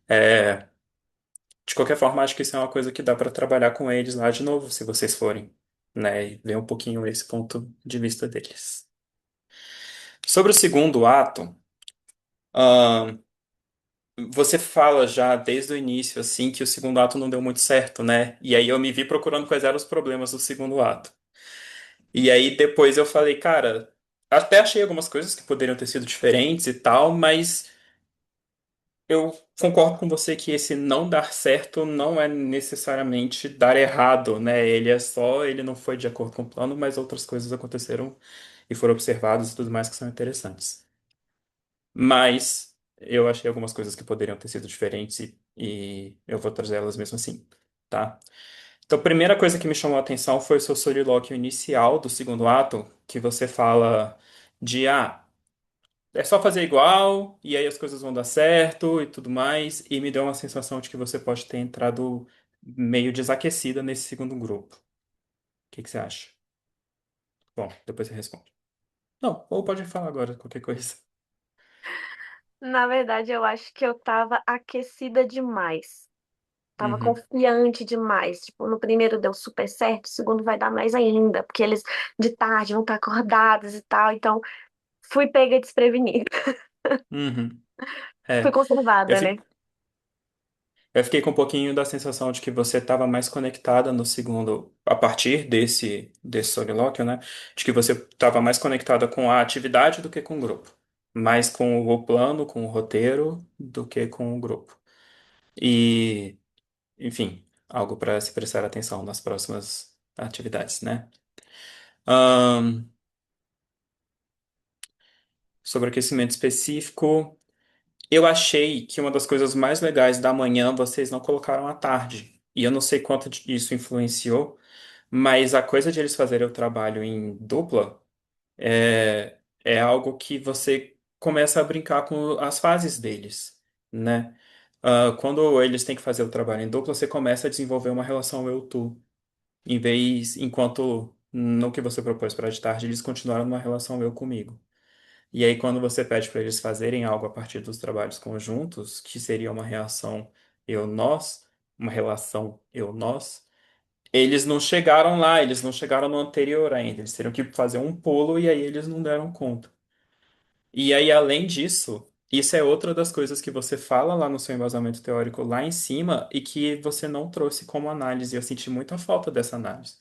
É, de qualquer forma, acho que isso é uma coisa que dá para trabalhar com eles lá de novo, se vocês forem, né? E ver um pouquinho esse ponto de vista deles. Sobre o segundo ato, você fala já desde o início, assim, que o segundo ato não deu muito certo, né? E aí eu me vi procurando quais eram os problemas do segundo ato. E aí depois eu falei, cara, até achei algumas coisas que poderiam ter sido diferentes e tal, mas eu concordo com você que esse não dar certo não é necessariamente dar errado, né? Ele não foi de acordo com o plano, mas outras coisas aconteceram e foram observadas e tudo mais que são interessantes. Mas eu achei algumas coisas que poderiam ter sido diferentes e eu vou trazer elas mesmo assim, tá? Então, a primeira coisa que me chamou a atenção foi o seu solilóquio inicial do segundo ato, que você fala de, é só fazer igual e aí as coisas vão dar certo e tudo mais, e me deu uma sensação de que você pode ter entrado meio desaquecida nesse segundo grupo. O que que você acha? Bom, depois você responde. Não, ou pode falar agora qualquer coisa. Na verdade, eu acho que eu tava aquecida demais. Tava Uhum, confiante demais. Tipo, no primeiro deu super certo, o segundo vai dar mais ainda, porque eles de tarde vão estar acordados e tal. Então, fui pega desprevenida. uhum. Fui É, eu conservada, né? fico. Eu fiquei com um pouquinho da sensação de que você estava mais conectada no segundo, a partir desse solilóquio, né? De que você estava mais conectada com a atividade do que com o grupo. Mais com o plano, com o roteiro, do que com o grupo. E, enfim. algo para se prestar atenção nas próximas atividades, né? Ahn, sobre aquecimento específico, eu achei que uma das coisas mais legais da manhã vocês não colocaram à tarde. E eu não sei quanto isso influenciou, mas a coisa de eles fazerem o trabalho em dupla é algo que você começa a brincar com as fases deles, né? Quando eles têm que fazer o trabalho em dupla, você começa a desenvolver uma relação eu-tu. Enquanto no que você propôs para de tarde, eles continuaram numa relação eu comigo. E aí, quando você pede para eles fazerem algo a partir dos trabalhos conjuntos, que seria uma reação eu-nós, uma relação eu-nós, eles não chegaram lá, eles não chegaram no anterior ainda. Eles teriam que fazer um pulo e aí eles não deram conta. E aí, além disso, isso é outra das coisas que você fala lá no seu embasamento teórico lá em cima e que você não trouxe como análise. Eu senti muita falta dessa análise.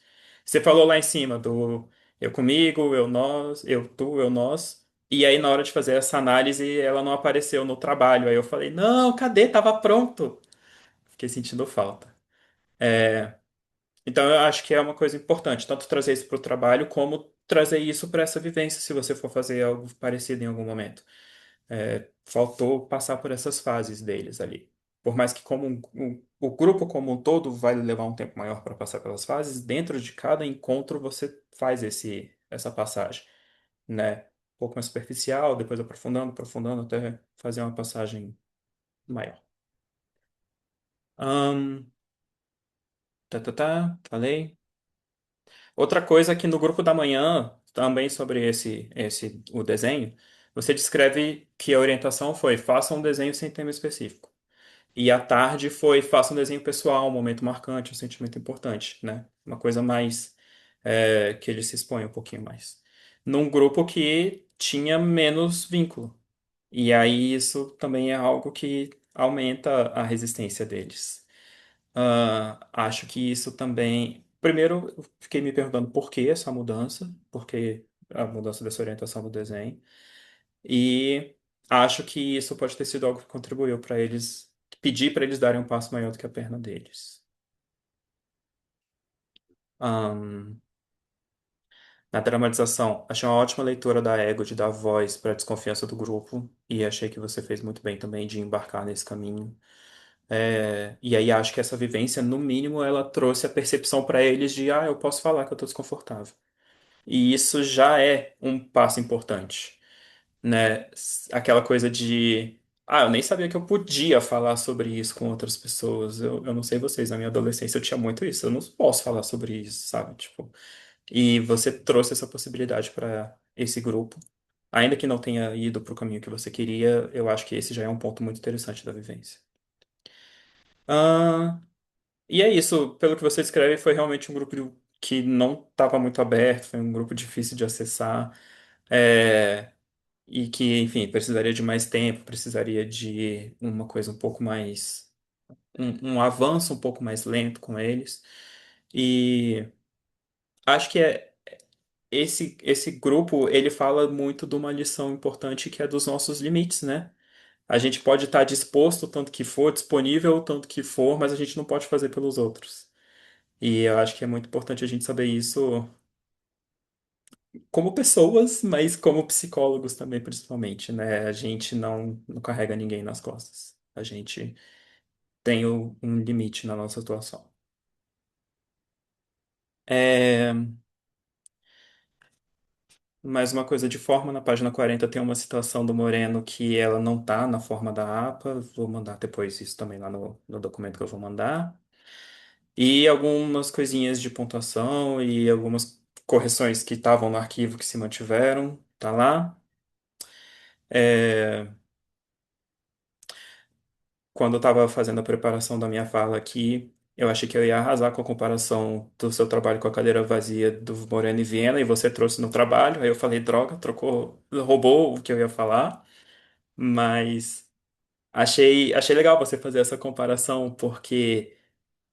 Você falou lá em cima do eu comigo, eu nós, eu tu, eu nós. E aí, na hora de fazer essa análise, ela não apareceu no trabalho. Aí eu falei, não, cadê? Tava pronto. Fiquei sentindo falta. Então, eu acho que é uma coisa importante, tanto trazer isso para o trabalho, como trazer isso para essa vivência, se você for fazer algo parecido em algum momento. Faltou passar por essas fases deles ali. Por mais que o grupo como um todo vai levar um tempo maior para passar pelas fases, dentro de cada encontro você faz essa passagem, né? Um pouco mais superficial, depois aprofundando, aprofundando, até fazer uma passagem maior. Ahn, falei. Outra coisa é que no grupo da manhã, também sobre o desenho, você descreve que a orientação foi faça um desenho sem tema específico. E à tarde foi faça um desenho pessoal, um momento marcante, um sentimento importante, né? Uma coisa mais que ele se expõe um pouquinho mais. Num grupo que tinha menos vínculo. E aí isso também é algo que aumenta a resistência deles. Acho que isso também. Primeiro, eu fiquei me perguntando por que essa mudança, por que a mudança dessa orientação do desenho. E acho que isso pode ter sido algo que contribuiu para eles, pedir para eles darem um passo maior do que a perna deles. Ahn, na dramatização, achei uma ótima leitura da ego, de dar voz para a desconfiança do grupo, e achei que você fez muito bem também de embarcar nesse caminho. E aí acho que essa vivência, no mínimo, ela trouxe a percepção para eles de, eu posso falar que eu estou desconfortável. E isso já é um passo importante, né? Aquela coisa de, eu nem sabia que eu podia falar sobre isso com outras pessoas. Eu não sei vocês, na minha adolescência eu tinha muito isso. Eu não posso falar sobre isso, sabe? Tipo, e você trouxe essa possibilidade para esse grupo. Ainda que não tenha ido para o caminho que você queria, eu acho que esse já é um ponto muito interessante da vivência. Ah, e é isso, pelo que você escreve, foi realmente um grupo que não estava muito aberto, foi um grupo difícil de acessar, e que, enfim, precisaria de mais tempo, precisaria de uma coisa um pouco mais, um avanço um pouco mais lento com eles. E acho que esse grupo, ele fala muito de uma lição importante que é dos nossos limites, né? A gente pode estar disposto o tanto que for, disponível o tanto que for, mas a gente não pode fazer pelos outros. E eu acho que é muito importante a gente saber isso como pessoas, mas como psicólogos também, principalmente, né? A gente não carrega ninguém nas costas. A gente tem um limite na nossa atuação. É, mais uma coisa de forma, na página 40 tem uma citação do Moreno que ela não tá na forma da APA. Vou mandar depois isso também lá no documento que eu vou mandar. E algumas coisinhas de pontuação e algumas correções que estavam no arquivo que se mantiveram, tá lá. É, quando eu estava fazendo a preparação da minha fala aqui, eu achei que eu ia arrasar com a comparação do seu trabalho com a cadeira vazia do Moreno e Viena, e você trouxe no trabalho. Aí eu falei, droga, trocou, roubou o que eu ia falar. Mas achei legal você fazer essa comparação, porque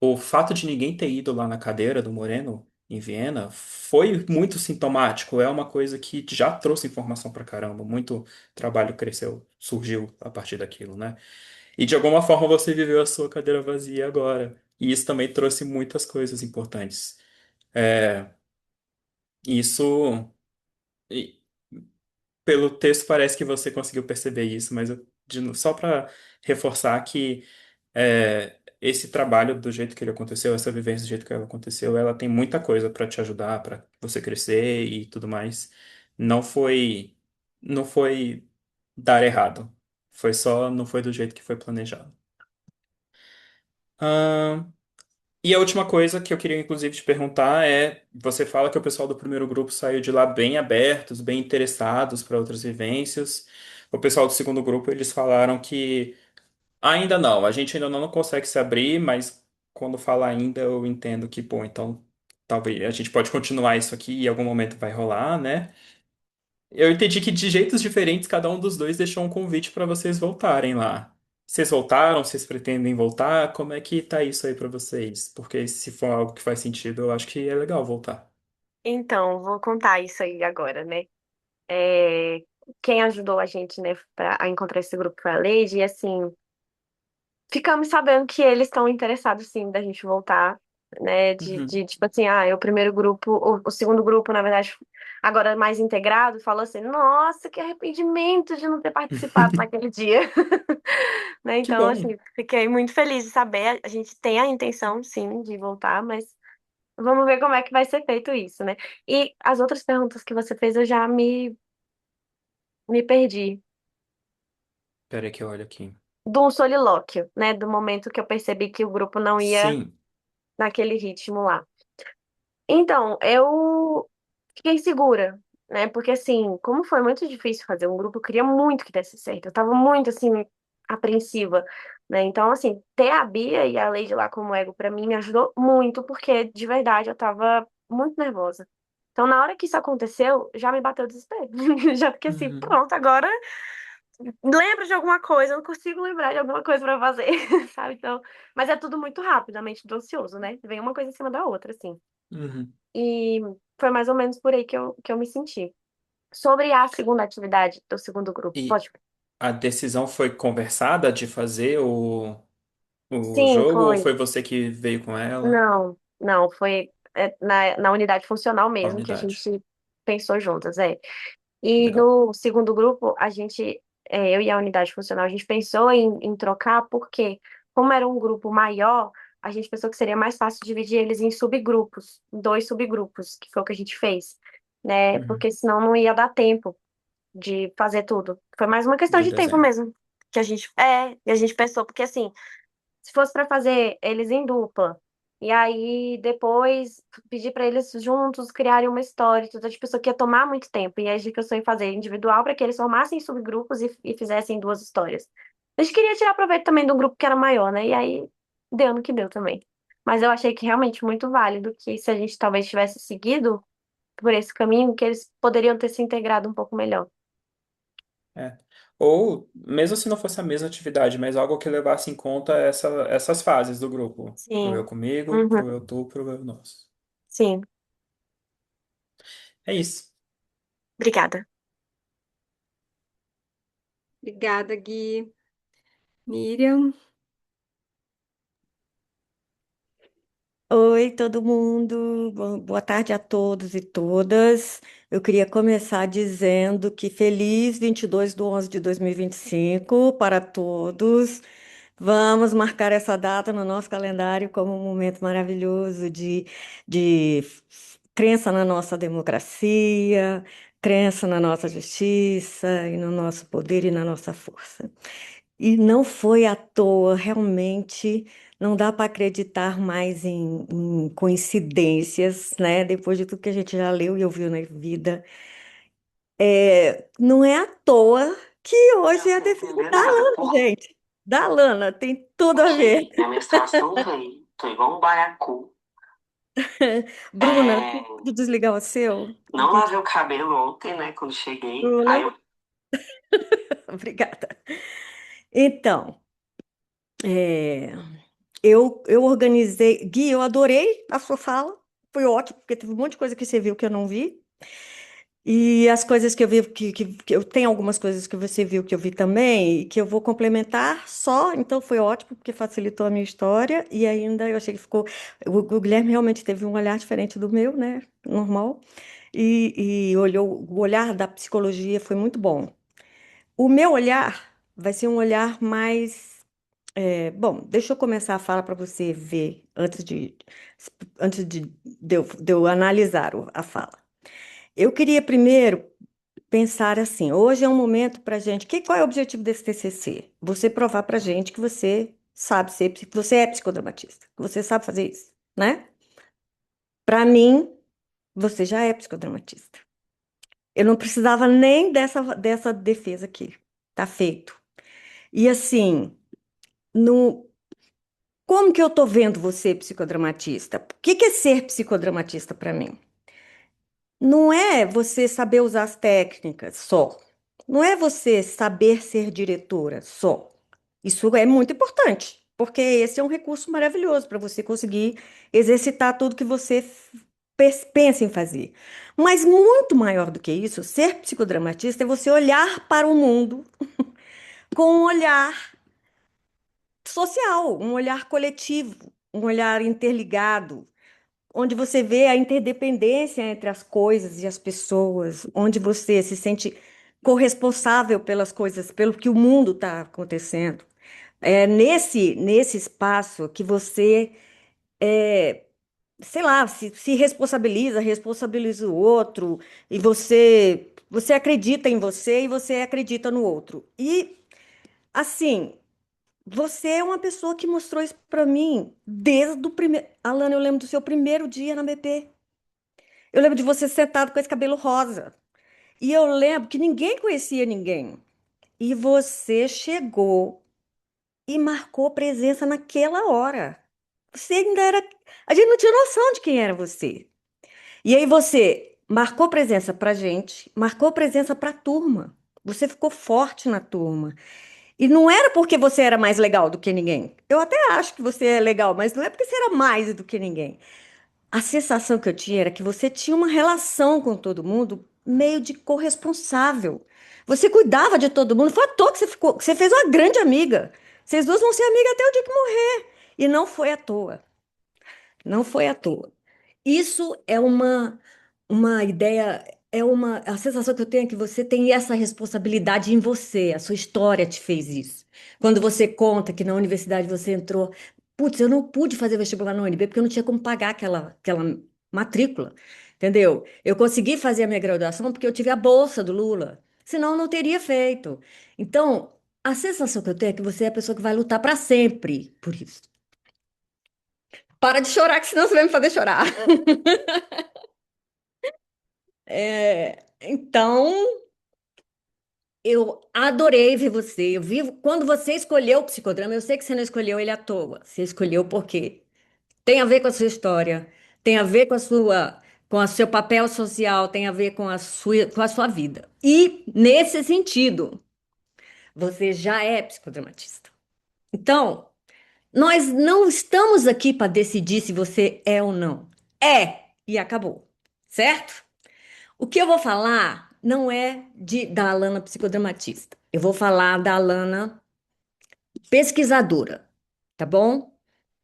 o fato de ninguém ter ido lá na cadeira do Moreno em Viena foi muito sintomático. É uma coisa que já trouxe informação pra caramba. Muito trabalho cresceu, surgiu a partir daquilo, né? E de alguma forma você viveu a sua cadeira vazia agora. E isso também trouxe muitas coisas importantes. É, isso, e pelo texto parece que você conseguiu perceber isso, mas só para reforçar que esse trabalho do jeito que ele aconteceu, essa vivência do jeito que ela aconteceu, ela tem muita coisa para te ajudar, para você crescer e tudo mais. Não foi, não foi dar errado. Não foi do jeito que foi planejado. E a última coisa que eu queria inclusive te perguntar é, você fala que o pessoal do primeiro grupo saiu de lá bem abertos, bem interessados para outras vivências. O pessoal do segundo grupo, eles falaram que ainda não, a gente ainda não consegue se abrir, mas quando fala ainda, eu entendo que, pô, então talvez a gente pode continuar isso aqui e em algum momento vai rolar, né? Eu entendi que de jeitos diferentes, cada um dos dois deixou um convite para vocês voltarem lá. Vocês voltaram? Vocês pretendem voltar? Como é que tá isso aí para vocês? Porque se for algo que faz sentido, eu acho que é legal voltar. Então, vou contar isso aí agora, né? É, quem ajudou a gente, né, a encontrar esse grupo foi a Lady, e assim, ficamos sabendo que eles estão interessados, sim, da gente voltar, né, Uhum. tipo assim, o primeiro grupo, o segundo grupo, na verdade, agora mais integrado, falou assim, nossa, que arrependimento de não ter participado naquele dia, né, Que então, bom. assim, fiquei muito feliz de saber, a gente tem a intenção, sim, de voltar, mas vamos ver como é que vai ser feito isso, né, e as outras perguntas que você fez, eu já me perdi. Peraí que eu olho aqui. Do solilóquio, né? Do momento que eu percebi que o grupo não ia Sim. naquele ritmo lá. Então, eu fiquei segura, né? Porque assim, como foi muito difícil fazer um grupo, eu queria muito que desse certo. Eu tava muito assim apreensiva, né? Então, assim, ter a Bia e a Lady lá como ego pra mim me ajudou muito, porque de verdade eu tava muito nervosa. Então, na hora que isso aconteceu, já me bateu o desespero. Já fiquei assim, Uhum. pronto, agora lembro de alguma coisa, eu não consigo lembrar de alguma coisa pra fazer, sabe? Então, mas é tudo muito rápido, a mente do ansioso, né? Vem uma coisa em cima da outra, assim. Uhum. E foi mais ou menos por aí que eu me senti. Sobre a segunda atividade do segundo grupo, E pode? a decisão foi conversada de fazer o Sim, jogo ou foi. foi você que veio com ela? Não, não, foi na unidade funcional A mesmo que a unidade. gente pensou juntas, é. E Legal. no segundo grupo, eu e a unidade funcional, a gente pensou em trocar, porque, como era um grupo maior, a gente pensou que seria mais fácil dividir eles em subgrupos, dois subgrupos, que foi o que a gente fez, né? Uhum. Porque senão não ia dar tempo de fazer tudo. Foi mais uma questão De de tempo desenho. mesmo, e a gente pensou, porque assim. Se fosse para fazer eles em dupla, e aí depois pedir para eles juntos criarem uma história, tudo, a gente pensou que ia tomar muito tempo. E aí a gente pensou em fazer individual para que eles formassem subgrupos e fizessem duas histórias. A gente queria tirar proveito também de um grupo que era maior, né? E aí deu no que deu também. Mas eu achei que realmente muito válido que se a gente talvez tivesse seguido por esse caminho, que eles poderiam ter se integrado um pouco melhor. É. Ou, mesmo se não fosse a mesma atividade, mas algo que levasse em conta essas fases do grupo. Pro eu Sim. comigo, pro Uhum. eu tu, pro eu nós. Sim. É isso. Obrigada. Obrigada, Gui. Miriam, Oi, todo mundo. Boa tarde a todos e todas. Eu queria começar dizendo que feliz 22/11 de 2025 para todos. Vamos marcar essa data no nosso calendário como um momento maravilhoso de crença na nossa democracia, crença na nossa justiça e no nosso poder e na nossa força. E não foi à toa, realmente não dá para acreditar mais em coincidências, né? Depois de tudo que a gente já leu e ouviu na vida. Não é à toa que hoje é a Sem defesa entender da nada. Lana, gente. Da Lana, tem tudo a ver. Porque minha menstruação veio, tô igual um baiacu. Bruna, É, pode desligar o seu? não lavei o cabelo ontem, né, quando cheguei. Aí Bruna, eu, obrigada. Então, é, eu organizei. Gui, eu adorei a sua fala. Foi ótimo, porque teve um monte de coisa que você viu que eu não vi. E as coisas que eu vi, que eu tenho algumas coisas que você viu que eu vi também, e que eu vou complementar só, então foi ótimo, porque facilitou a minha história, e ainda eu achei que ficou. O Guilherme realmente teve um olhar diferente do meu, né? Normal, e olhou, o olhar da psicologia foi muito bom. O meu olhar vai ser um olhar mais. Bom, deixa eu começar a fala para você ver, antes de eu analisar a fala. Eu queria primeiro pensar assim, hoje é um momento para gente, qual é o objetivo desse TCC? Você provar para gente que você sabe ser, que você é psicodramatista, que você sabe fazer isso, né? Para mim, você já é psicodramatista. Eu não precisava nem dessa defesa aqui. Tá feito. E assim, no, como que eu tô vendo você psicodramatista? O que que é ser psicodramatista para mim? Não é você saber usar as técnicas só. Não é você saber ser diretora só. Isso é muito importante, porque esse é um recurso maravilhoso para você conseguir exercitar tudo que você pensa em fazer. Mas muito maior do que isso, ser psicodramatista é você olhar para o mundo com um olhar social, um olhar coletivo, um olhar interligado, onde você vê a interdependência entre as coisas e as pessoas, onde você se sente corresponsável pelas coisas, pelo que o mundo está acontecendo. É nesse espaço que você, sei lá, se responsabiliza, responsabiliza o outro, e você acredita em você e você acredita no outro. E, assim, você é uma pessoa que mostrou isso para mim desde o primeiro. Alana, eu lembro do seu primeiro dia na BP. Eu lembro de você sentado com esse cabelo rosa. E eu lembro que ninguém conhecia ninguém. E você chegou e marcou presença naquela hora. Você ainda era. A gente não tinha noção de quem era você. E aí você marcou presença pra gente, marcou presença pra turma. Você ficou forte na turma. E não era porque você era mais legal do que ninguém. Eu até acho que você é legal, mas não é porque você era mais do que ninguém. A sensação que eu tinha era que você tinha uma relação com todo mundo meio de corresponsável. Você cuidava de todo mundo. Foi à toa que que você fez uma grande amiga. Vocês duas vão ser amigas até o dia que morrer. E não foi à toa. Não foi à toa. Isso é uma ideia, a sensação que eu tenho é que você tem essa responsabilidade em você, a sua história te fez isso. Quando você conta que na universidade você entrou, putz, eu não pude fazer vestibular na UNB porque eu não tinha como pagar aquela matrícula, entendeu? Eu consegui fazer a minha graduação porque eu tive a bolsa do Lula, senão eu não teria feito. Então, a sensação que eu tenho é que você é a pessoa que vai lutar para sempre por isso. Para de chorar, que senão você vai me fazer chorar. Então, eu adorei ver você. Eu vi quando você escolheu o psicodrama, eu sei que você não escolheu ele à toa. Você escolheu porque tem a ver com a sua história, tem a ver com o seu papel social, tem a ver com a sua vida. E nesse sentido, você já é psicodramatista. Então, nós não estamos aqui para decidir se você é ou não. É, e acabou. Certo? O que eu vou falar não é da Alana psicodramatista. Eu vou falar da Alana pesquisadora, tá bom?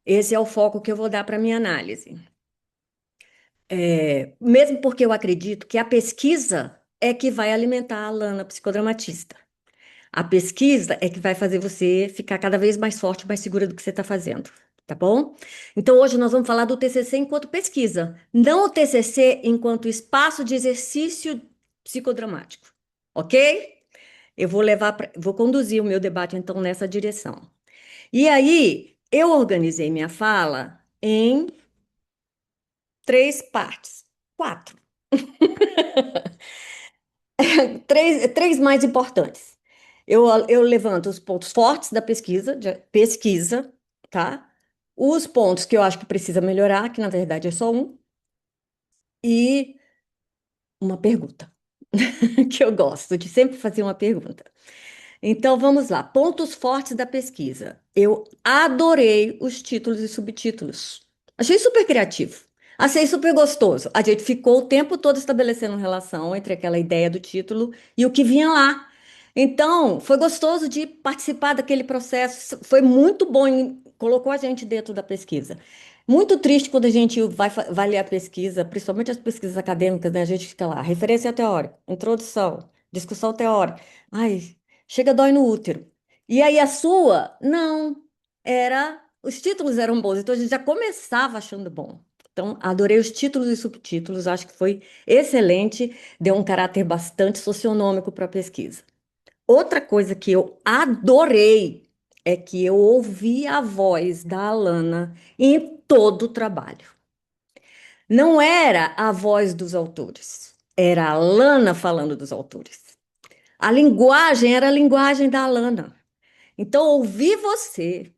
Esse é o foco que eu vou dar para minha análise. Mesmo porque eu acredito que a pesquisa é que vai alimentar a Alana psicodramatista. A pesquisa é que vai fazer você ficar cada vez mais forte, mais segura do que você está fazendo, tá bom? Então hoje nós vamos falar do TCC enquanto pesquisa, não o TCC enquanto espaço de exercício psicodramático, ok? Vou conduzir o meu debate então nessa direção. E aí eu organizei minha fala em três partes, quatro, três mais importantes. Eu levanto os pontos fortes da pesquisa, tá? Os pontos que eu acho que precisa melhorar, que na verdade é só um, e uma pergunta, que eu gosto de sempre fazer uma pergunta. Então vamos lá, pontos fortes da pesquisa. Eu adorei os títulos e subtítulos. Achei super criativo. Achei super gostoso. A gente ficou o tempo todo estabelecendo relação entre aquela ideia do título e o que vinha lá. Então, foi gostoso de participar daquele processo. Foi muito bom, colocou a gente dentro da pesquisa. Muito triste quando a gente vai ler a pesquisa, principalmente as pesquisas acadêmicas, né? A gente fica lá, referência teórica, introdução, discussão teórica. Ai, chega, dói no útero. E aí a sua, não, os títulos eram bons, então a gente já começava achando bom. Então, adorei os títulos e subtítulos, acho que foi excelente, deu um caráter bastante socionômico para a pesquisa. Outra coisa que eu adorei é que eu ouvi a voz da Alana em todo o trabalho. Não era a voz dos autores, era a Alana falando dos autores. A linguagem era a linguagem da Alana. Então, ouvir você,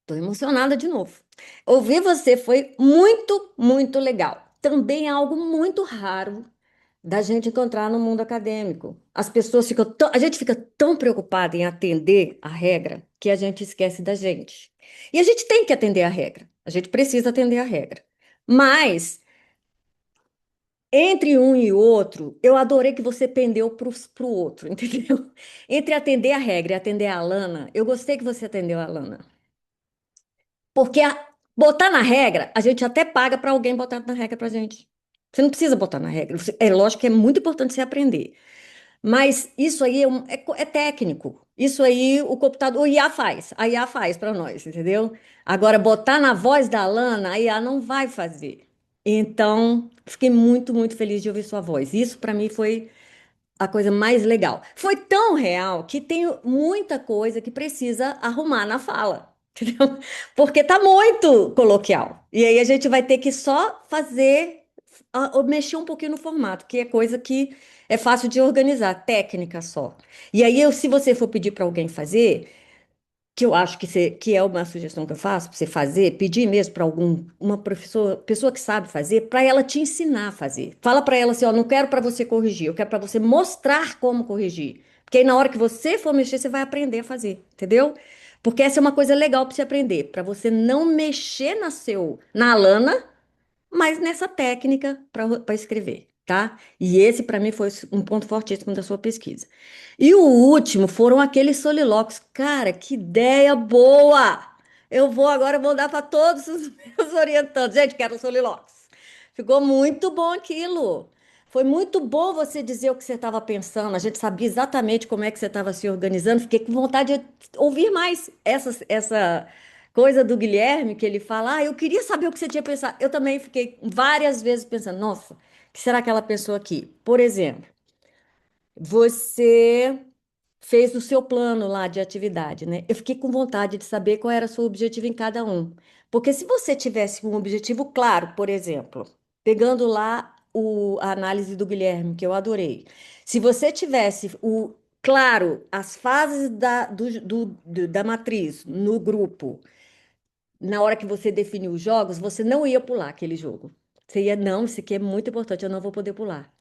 estou emocionada de novo. Ouvir você foi muito, muito legal. Também é algo muito raro da gente encontrar no mundo acadêmico. As pessoas a gente fica tão preocupada em atender a regra que a gente esquece da gente. E a gente tem que atender a regra. A gente precisa atender a regra. Mas entre um e outro, eu adorei que você pendeu para o outro, entendeu? Entre atender a regra e atender a Alana, eu gostei que você atendeu a Alana. Porque botar na regra, a gente até paga para alguém botar na regra para gente. Você não precisa botar na regra. É lógico que é muito importante você aprender. Mas isso aí é técnico. Isso aí o computador, o IA faz. A IA faz para nós, entendeu? Agora, botar na voz da Alana, a IA não vai fazer. Então, fiquei muito, muito feliz de ouvir sua voz. Isso para mim foi a coisa mais legal. Foi tão real que tem muita coisa que precisa arrumar na fala, entendeu? Porque tá muito coloquial. E aí a gente vai ter que só fazer, mexer um pouquinho no formato, que é coisa que é fácil de organizar, técnica só. E aí, se você for pedir para alguém fazer, que eu acho que é uma sugestão que eu faço para você fazer, pedir mesmo para uma professora, pessoa que sabe fazer, para ela te ensinar a fazer. Fala para ela assim, ó, não quero para você corrigir, eu quero para você mostrar como corrigir. Porque aí na hora que você for mexer, você vai aprender a fazer, entendeu? Porque essa é uma coisa legal para você aprender, para você não mexer na lana, mas nessa técnica para escrever, tá? E esse, para mim, foi um ponto fortíssimo da sua pesquisa. E o último foram aqueles solilóquios. Cara, que ideia boa! Eu vou agora mandar para todos os meus orientandos. Gente, quero solilóquios. Ficou muito bom aquilo. Foi muito bom você dizer o que você estava pensando. A gente sabia exatamente como é que você estava se organizando. Fiquei com vontade de ouvir mais essa coisa do Guilherme, que ele fala, eu queria saber o que você tinha pensado. Eu também fiquei várias vezes pensando, nossa, o que será que ela pensou aqui? Por exemplo, você fez o seu plano lá de atividade, né? Eu fiquei com vontade de saber qual era o seu objetivo em cada um. Porque se você tivesse um objetivo claro, por exemplo, pegando lá a análise do Guilherme, que eu adorei. Se você tivesse claro as fases da matriz no grupo, na hora que você definiu os jogos, você não ia pular aquele jogo. Você ia, não, isso aqui é muito importante, eu não vou poder pular.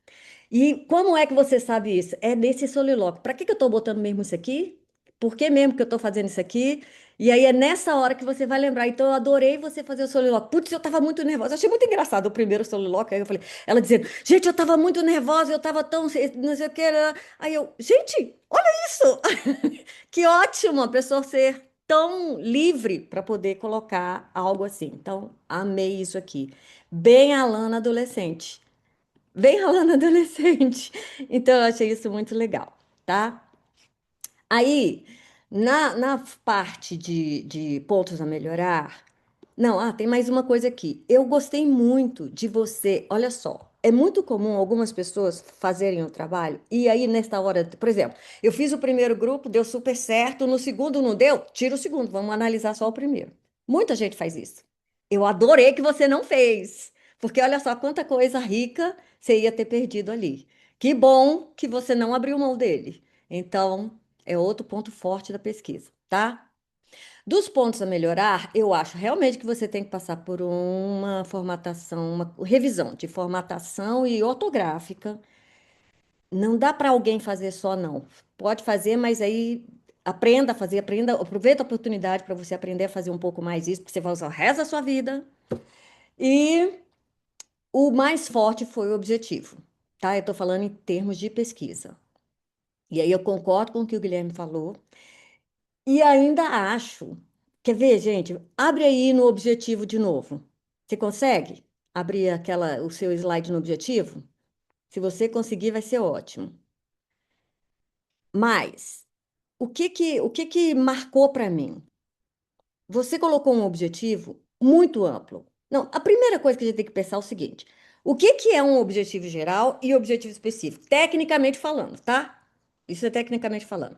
E como é que você sabe isso? É nesse solilóquio. Para que que eu estou botando mesmo isso aqui? Por que mesmo que eu estou fazendo isso aqui? E aí é nessa hora que você vai lembrar. Então eu adorei você fazer o solilóquio. Putz, eu estava muito nervosa. Eu achei muito engraçado o primeiro solilóquio. Aí eu falei, ela dizendo, gente, eu estava muito nervosa, eu estava tão, não sei o que. Aí eu, gente, olha isso! Que ótimo a pessoa ser tão livre para poder colocar algo assim. Então, amei isso aqui. Bem Alana adolescente. Bem Alana adolescente. Então, eu achei isso muito legal, tá? Aí, na parte de pontos a melhorar, não, tem mais uma coisa aqui. Eu gostei muito de você. Olha só, é muito comum algumas pessoas fazerem o trabalho e aí, nesta hora, por exemplo, eu fiz o primeiro grupo, deu super certo, no segundo não deu, tira o segundo, vamos analisar só o primeiro. Muita gente faz isso. Eu adorei que você não fez, porque olha só quanta coisa rica você ia ter perdido ali. Que bom que você não abriu mão dele. Então, é outro ponto forte da pesquisa, tá? Dos pontos a melhorar, eu acho realmente que você tem que passar por uma formatação, uma revisão de formatação e ortográfica. Não dá para alguém fazer só, não. Pode fazer, mas aí aprenda a fazer, aprenda, aproveita a oportunidade para você aprender a fazer um pouco mais isso, porque você vai usar o resto da sua vida. E o mais forte foi o objetivo, tá? Eu estou falando em termos de pesquisa. E aí eu concordo com o que o Guilherme falou. E ainda acho. Quer ver, gente? Abre aí no objetivo de novo. Você consegue abrir o seu slide no objetivo? Se você conseguir, vai ser ótimo. Mas o que que marcou para mim? Você colocou um objetivo muito amplo. Não, a primeira coisa que a gente tem que pensar é o seguinte: o que que é um objetivo geral e objetivo específico? Tecnicamente falando, tá? Isso é tecnicamente falando.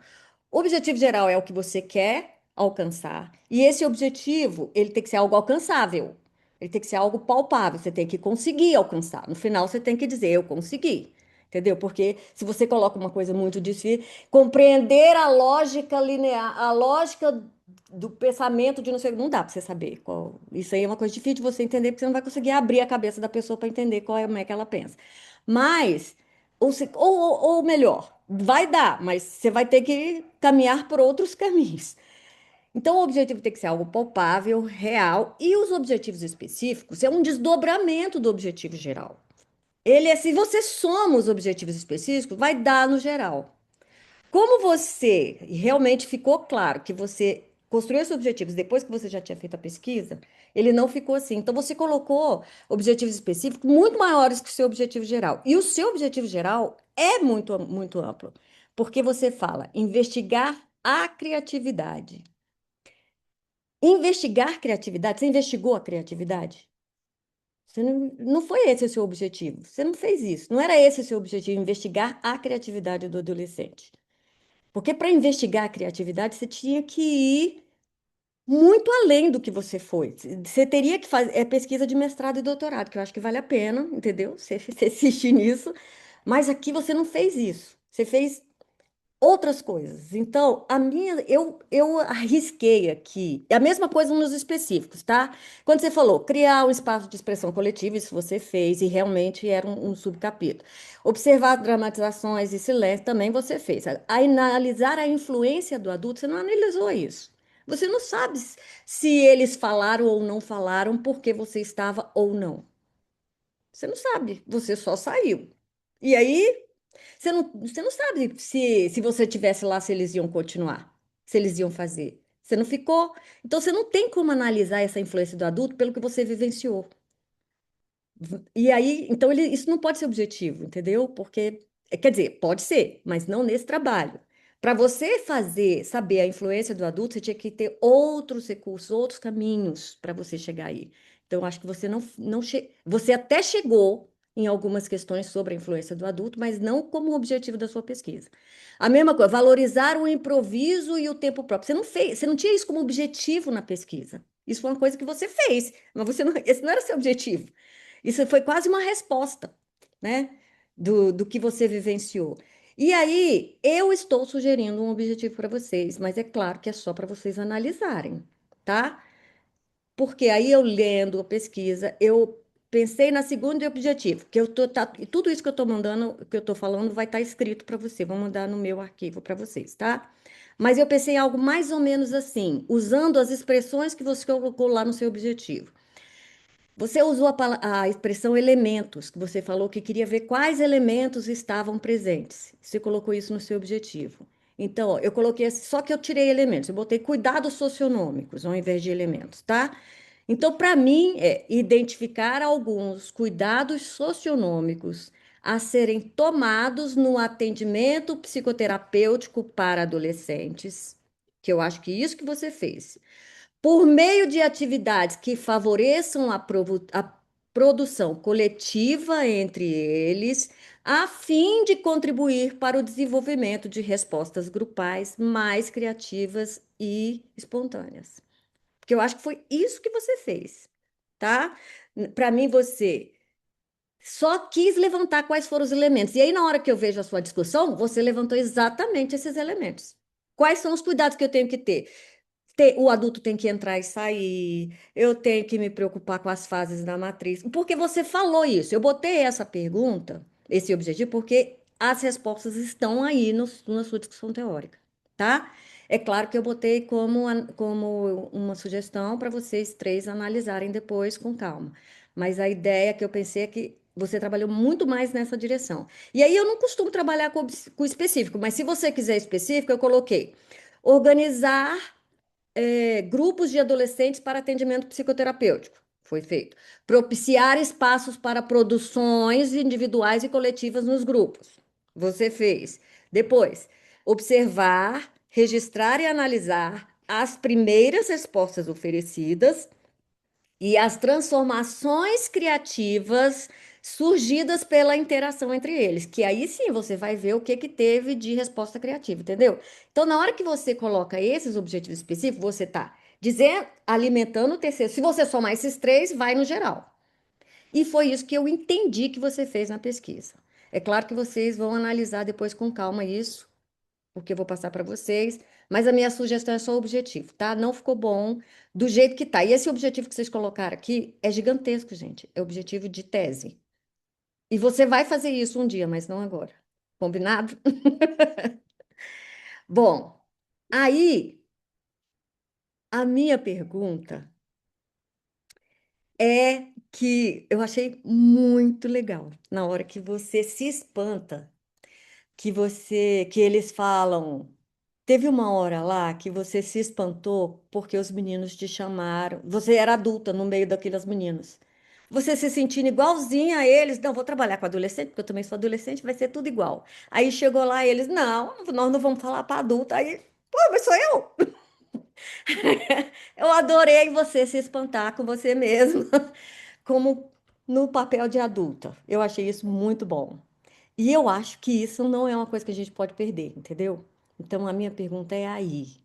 O objetivo geral é o que você quer alcançar, e esse objetivo, ele tem que ser algo alcançável. Ele tem que ser algo palpável, você tem que conseguir alcançar. No final, você tem que dizer, eu consegui. Entendeu? Porque se você coloca uma coisa muito difícil, compreender a lógica linear, a lógica do pensamento de não sei, não dá para você saber qual. Isso aí é uma coisa difícil de você entender, porque você não vai conseguir abrir a cabeça da pessoa para entender como é que ela pensa. Mas, ou melhor, vai dar, mas você vai ter que caminhar por outros caminhos. Então, o objetivo tem que ser algo palpável, real, e os objetivos específicos é um desdobramento do objetivo geral. Ele é, se você soma os objetivos específicos, vai dar no geral. Como você realmente ficou claro que você construiu esses objetivos depois que você já tinha feito a pesquisa, ele não ficou assim. Então, você colocou objetivos específicos muito maiores que o seu objetivo geral. E o seu objetivo geral é muito, muito amplo, porque você fala investigar a criatividade. Investigar criatividade, você investigou a criatividade? Você não foi esse o seu objetivo. Você não fez isso. Não era esse o seu objetivo, investigar a criatividade do adolescente. Porque para investigar a criatividade, você tinha que ir muito além do que você foi. Você teria que fazer pesquisa de mestrado e doutorado, que eu acho que vale a pena, entendeu? Você assistir nisso. Mas aqui você não fez isso. Você fez outras coisas. Então, eu arrisquei aqui. É a mesma coisa nos específicos, tá? Quando você falou criar um espaço de expressão coletiva, isso você fez e realmente era um subcapítulo. Observar dramatizações e silêncio também você fez. Analisar a influência do adulto, você não analisou isso. Você não sabe se eles falaram ou não falaram, porque você estava ou não. Você não sabe, você só saiu. E aí você não sabe se você tivesse lá, se eles iam continuar, se eles iam fazer. Você não ficou. Então, você não tem como analisar essa influência do adulto pelo que você vivenciou. E aí, então, isso não pode ser objetivo, entendeu? Porque, quer dizer, pode ser, mas não nesse trabalho. Para você fazer, saber a influência do adulto, você tinha que ter outros recursos, outros caminhos para você chegar aí. Então, eu acho que você você até chegou em algumas questões sobre a influência do adulto, mas não como objetivo da sua pesquisa. A mesma coisa, valorizar o improviso e o tempo próprio. Você não fez, você não tinha isso como objetivo na pesquisa. Isso foi uma coisa que você fez, mas esse não era seu objetivo. Isso foi quase uma resposta, né, do que você vivenciou. E aí, eu estou sugerindo um objetivo para vocês, mas é claro que é só para vocês analisarem, tá? Porque aí eu lendo a pesquisa, eu pensei na segunda objetivo, que tudo isso que eu estou mandando, que eu estou falando, vai estar escrito para você, vou mandar no meu arquivo para vocês, tá? Mas eu pensei em algo mais ou menos assim, usando as expressões que você colocou lá no seu objetivo. Você usou a expressão elementos, que você falou que queria ver quais elementos estavam presentes. Você colocou isso no seu objetivo. Então, ó, eu coloquei, só que eu tirei elementos, eu botei cuidados socionômicos ao invés de elementos, tá? Então, para mim, é identificar alguns cuidados socionômicos a serem tomados no atendimento psicoterapêutico para adolescentes, que eu acho que isso que você fez por meio de atividades que favoreçam a produção coletiva entre eles, a fim de contribuir para o desenvolvimento de respostas grupais mais criativas e espontâneas. Porque eu acho que foi isso que você fez, tá? Para mim, você só quis levantar quais foram os elementos. E aí, na hora que eu vejo a sua discussão, você levantou exatamente esses elementos. Quais são os cuidados que eu tenho que ter? O adulto tem que entrar e sair, eu tenho que me preocupar com as fases da matriz. Porque você falou isso. Eu botei essa pergunta, esse objetivo, porque as respostas estão aí na sua discussão teórica, tá? É claro que eu botei como uma sugestão para vocês três analisarem depois com calma. Mas a ideia que eu pensei é que você trabalhou muito mais nessa direção. E aí eu não costumo trabalhar com específico, mas se você quiser específico, eu coloquei organizar grupos de adolescentes para atendimento psicoterapêutico. Foi feito. Propiciar espaços para produções individuais e coletivas nos grupos. Você fez. Depois, observar, registrar e analisar as primeiras respostas oferecidas e as transformações criativas surgidas pela interação entre eles, que aí sim você vai ver o que que teve de resposta criativa, entendeu? Então, na hora que você coloca esses objetivos específicos, você está dizendo, alimentando o terceiro. Se você somar esses três, vai no geral. E foi isso que eu entendi que você fez na pesquisa. É claro que vocês vão analisar depois com calma isso, porque eu vou passar para vocês, mas a minha sugestão é só o objetivo, tá? Não ficou bom do jeito que tá. E esse objetivo que vocês colocaram aqui é gigantesco, gente. É objetivo de tese. E você vai fazer isso um dia, mas não agora. Combinado? Bom, aí a minha pergunta é que eu achei muito legal na hora que você se espanta, que eles falam. Teve uma hora lá que você se espantou porque os meninos te chamaram. Você era adulta no meio daqueles meninos. Você se sentindo igualzinha a eles. Não, vou trabalhar com adolescente, porque eu também sou adolescente, vai ser tudo igual. Aí chegou lá eles, não, nós não vamos falar para adulta. Aí, pô, mas sou eu. Eu adorei você se espantar com você mesmo, como no papel de adulta. Eu achei isso muito bom. E eu acho que isso não é uma coisa que a gente pode perder, entendeu? Então a minha pergunta é aí.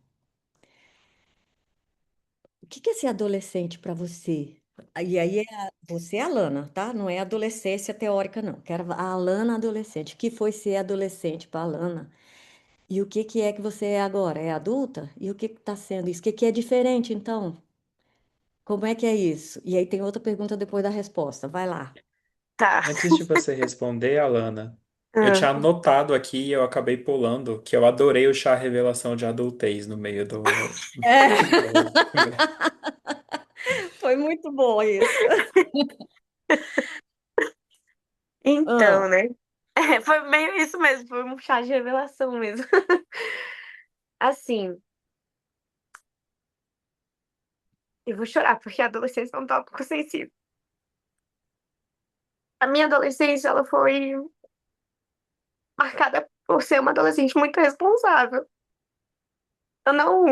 O que que é ser adolescente para você? E aí, você é a Alana, tá? Não é adolescência teórica, não. Quero a Alana adolescente. O que foi ser adolescente para a Alana? E o que que é que você é agora? É adulta? E o que está sendo isso? O que que é diferente, então? Como é que é isso? E aí tem outra pergunta depois da resposta. Vai lá. Tá. Antes de você responder, Alana, eu Ah, tinha anotado aqui e eu acabei pulando que eu adorei o chá revelação de adultez no meio do. É, da conversa. foi muito bom isso. então, Ah, né? É, foi meio isso mesmo, foi um chá de revelação mesmo. Assim, eu vou chorar, porque a adolescência é um tópico sensível. A minha adolescência, ela foi marcada por ser uma adolescente muito responsável. Eu não,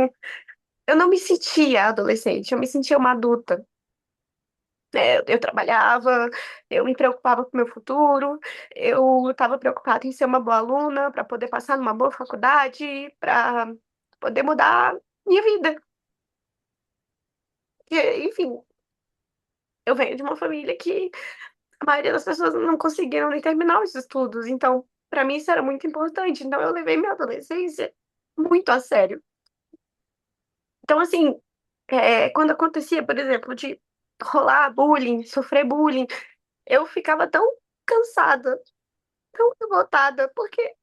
eu não me sentia adolescente, eu me sentia uma adulta. Eu trabalhava, eu me preocupava com o meu futuro, eu estava preocupada em ser uma boa aluna, para poder passar numa boa faculdade, para poder mudar minha vida. Enfim, eu venho de uma família que a maioria das pessoas não conseguiram nem terminar os estudos, então, para mim, isso era muito importante. Então, eu levei minha adolescência muito a sério. Então, assim, quando acontecia, por exemplo, de rolar bullying, sofrer bullying, eu ficava tão cansada, tão revoltada, porque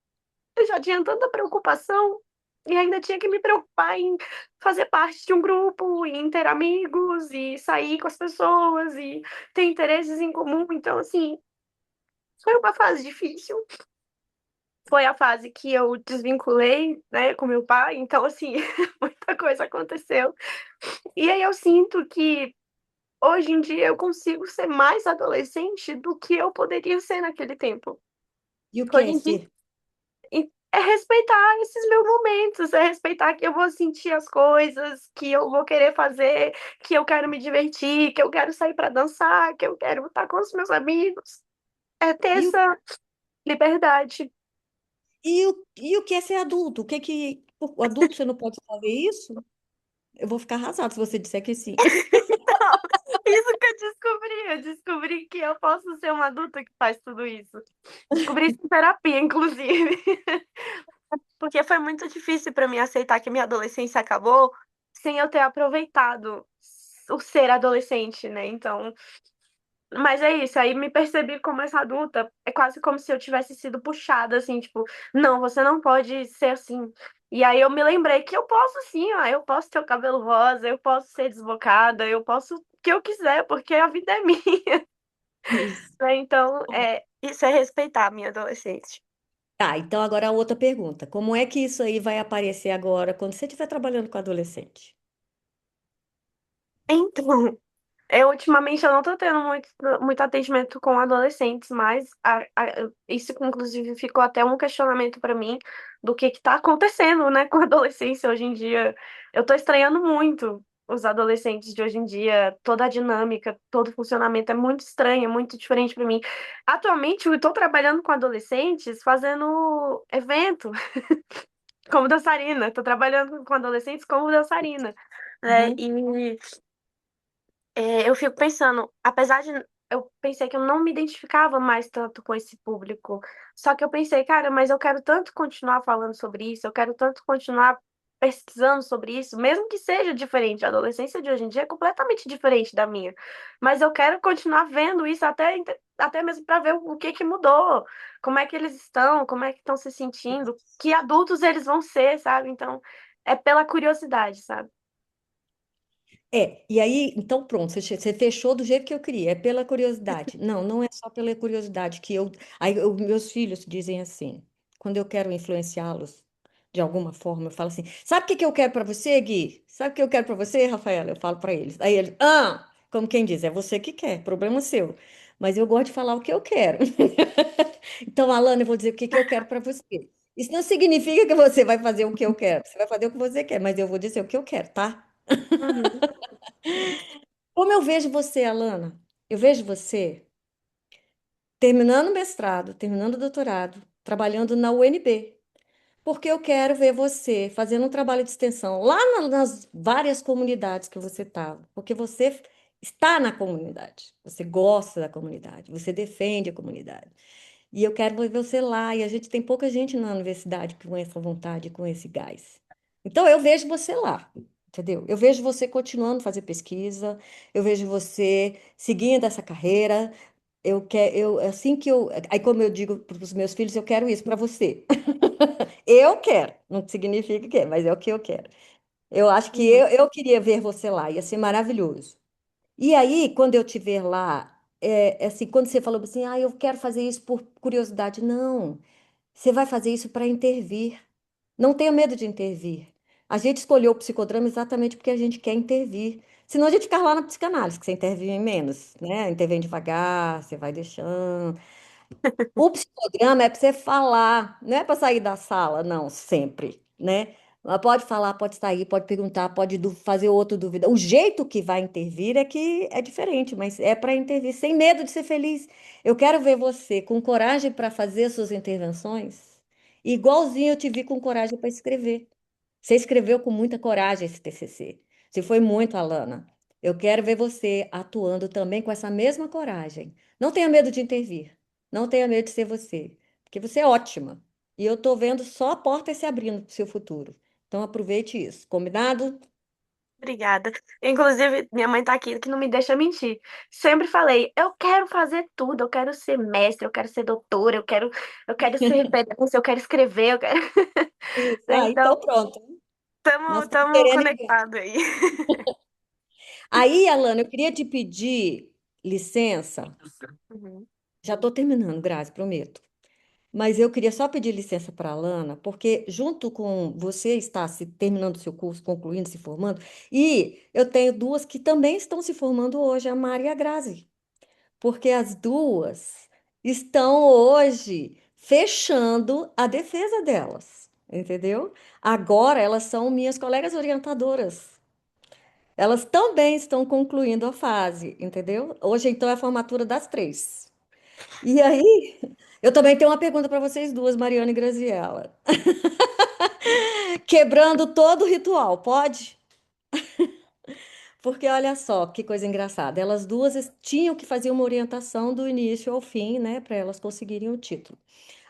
eu já tinha tanta preocupação e ainda tinha que me preocupar em fazer parte de um grupo, em ter amigos e sair com as pessoas e ter interesses em comum. Então, assim, foi uma fase difícil. Foi a fase que eu desvinculei, né, com meu pai. Então, assim, muita coisa aconteceu. E aí eu sinto que hoje em dia eu consigo ser mais adolescente do que eu poderia ser naquele tempo. e o que Hoje é em dia ser? é respeitar esses meus momentos, é respeitar que eu vou sentir as coisas, que eu vou querer fazer, que eu quero me divertir, que eu quero sair para dançar, que eu quero estar com os meus amigos. É ter E o, essa liberdade. e o que é ser adulto? O adulto você não pode fazer isso? Eu vou ficar arrasada se você disser que sim. Então, isso que eu descobri que eu posso ser uma adulta que faz tudo isso. Descobri isso em terapia, inclusive. Porque foi muito difícil para mim aceitar que minha adolescência acabou sem eu ter aproveitado o ser adolescente, né? Então, mas é isso, aí me percebi como essa adulta, é quase como se eu tivesse sido puxada, assim, tipo, não, você não pode ser assim. E aí eu me lembrei que eu posso sim, ó, eu posso ter o cabelo rosa, eu posso ser desbocada, eu posso que eu quiser, porque a vida é minha. Isso. Né? Então, isso é respeitar a minha adolescente. Tá, então agora a outra pergunta. Como é que isso aí vai aparecer agora quando você estiver trabalhando com adolescente? Então, ultimamente eu não tô tendo muito atendimento com adolescentes, mas isso inclusive ficou até um questionamento para mim do que tá acontecendo, né, com a adolescência hoje em dia. Eu tô estranhando muito os adolescentes de hoje em dia, toda a dinâmica, todo o funcionamento é muito estranho, é muito diferente para mim. Atualmente eu tô trabalhando com adolescentes fazendo evento como dançarina, tô trabalhando com adolescentes como dançarina, né? Uhum. E eu fico pensando, apesar de eu pensei que eu não me identificava mais tanto com esse público, só que eu pensei, cara, mas eu quero tanto continuar falando sobre isso, eu quero tanto continuar pesquisando sobre isso, mesmo que seja diferente. A adolescência de hoje em dia é completamente diferente da minha, mas eu quero continuar vendo isso até mesmo para ver o que que mudou, como é que eles estão, como é que estão se sentindo, que adultos eles vão ser, sabe? Então, é pela curiosidade, sabe? E aí, então pronto, você fechou do jeito que eu queria, é pela curiosidade. Não, não é só pela curiosidade que eu. Meus filhos dizem assim, quando eu quero influenciá-los de alguma forma, eu falo assim: sabe o que que eu quero para você, Gui? Sabe o que eu quero para você, Rafaela? Eu falo para eles. Aí eles, como quem diz, é você que quer, problema seu. Mas eu gosto de falar o que eu quero. Então, Alana, eu vou dizer o que que eu quero para você. Isso não significa que você vai fazer o que eu quero, você vai fazer o que você quer, mas eu vou dizer o que eu quero, tá? Uhum. Como eu vejo você, Alana? Eu vejo você terminando o mestrado, terminando o doutorado, trabalhando na UNB, porque eu quero ver você fazendo um trabalho de extensão lá nas várias comunidades que você está, porque você está na comunidade, você gosta da comunidade, você defende a comunidade. E eu quero ver você lá, e a gente tem pouca gente na universidade com essa vontade, com esse gás. Então eu vejo você lá, entendeu? Eu vejo você continuando a fazer pesquisa, eu vejo você seguindo essa carreira. Assim que eu, aí como eu digo para os meus filhos, eu quero isso para você. Eu quero, não significa que é, mas é o que eu quero. Eu acho que Uhum. eu queria ver você lá, ia ser maravilhoso. E aí, quando eu te ver lá, assim, quando você falou assim, eu quero fazer isso por curiosidade. Não, você vai fazer isso para intervir. Não tenha medo de intervir. A gente escolheu o psicodrama exatamente porque a gente quer intervir. Senão a gente fica lá na psicanálise, que você intervém menos, né? Intervém devagar, você vai deixando. O psicodrama é para você falar, não é para sair da sala, não, sempre, né? Mas pode falar, pode sair, pode perguntar, pode fazer outro dúvida. O jeito que vai intervir é que é diferente, mas é para intervir sem medo de ser feliz. Eu quero ver você com coragem para fazer suas intervenções, igualzinho eu te vi com coragem para escrever. Você escreveu com muita coragem esse TCC. Você foi muito, Alana. Eu quero ver você atuando também com essa mesma coragem. Não tenha medo de intervir. Não tenha medo de ser você, porque você é ótima. E eu estou vendo só portas se abrindo para o seu futuro. Então aproveite isso. Combinado? Obrigada. Inclusive, minha mãe tá aqui que não me deixa mentir. Sempre falei, eu quero fazer tudo, eu quero ser mestre, eu quero ser doutora, eu quero ser referência, eu quero escrever, eu quero. Isso. Então, Então pronto. Nós estamos tamo querendo igual. conectados aí. Aí, Alana, eu queria te pedir licença. Uhum. Já estou terminando, Grazi, prometo. Mas eu queria só pedir licença para a Alana, porque junto com você está se terminando o seu curso, concluindo, se formando, e eu tenho duas que também estão se formando hoje, a Mari e a Grazi, porque as duas estão hoje fechando a defesa delas, entendeu? Agora elas são minhas colegas orientadoras. Elas também estão concluindo a fase, entendeu? Hoje, então, é a formatura das três. E aí, eu também tenho uma pergunta para vocês duas, Mariana e Graziella. Quebrando todo o ritual, pode? Porque olha só, que coisa engraçada. Elas duas tinham que fazer uma orientação do início ao fim, né, para elas conseguirem o título.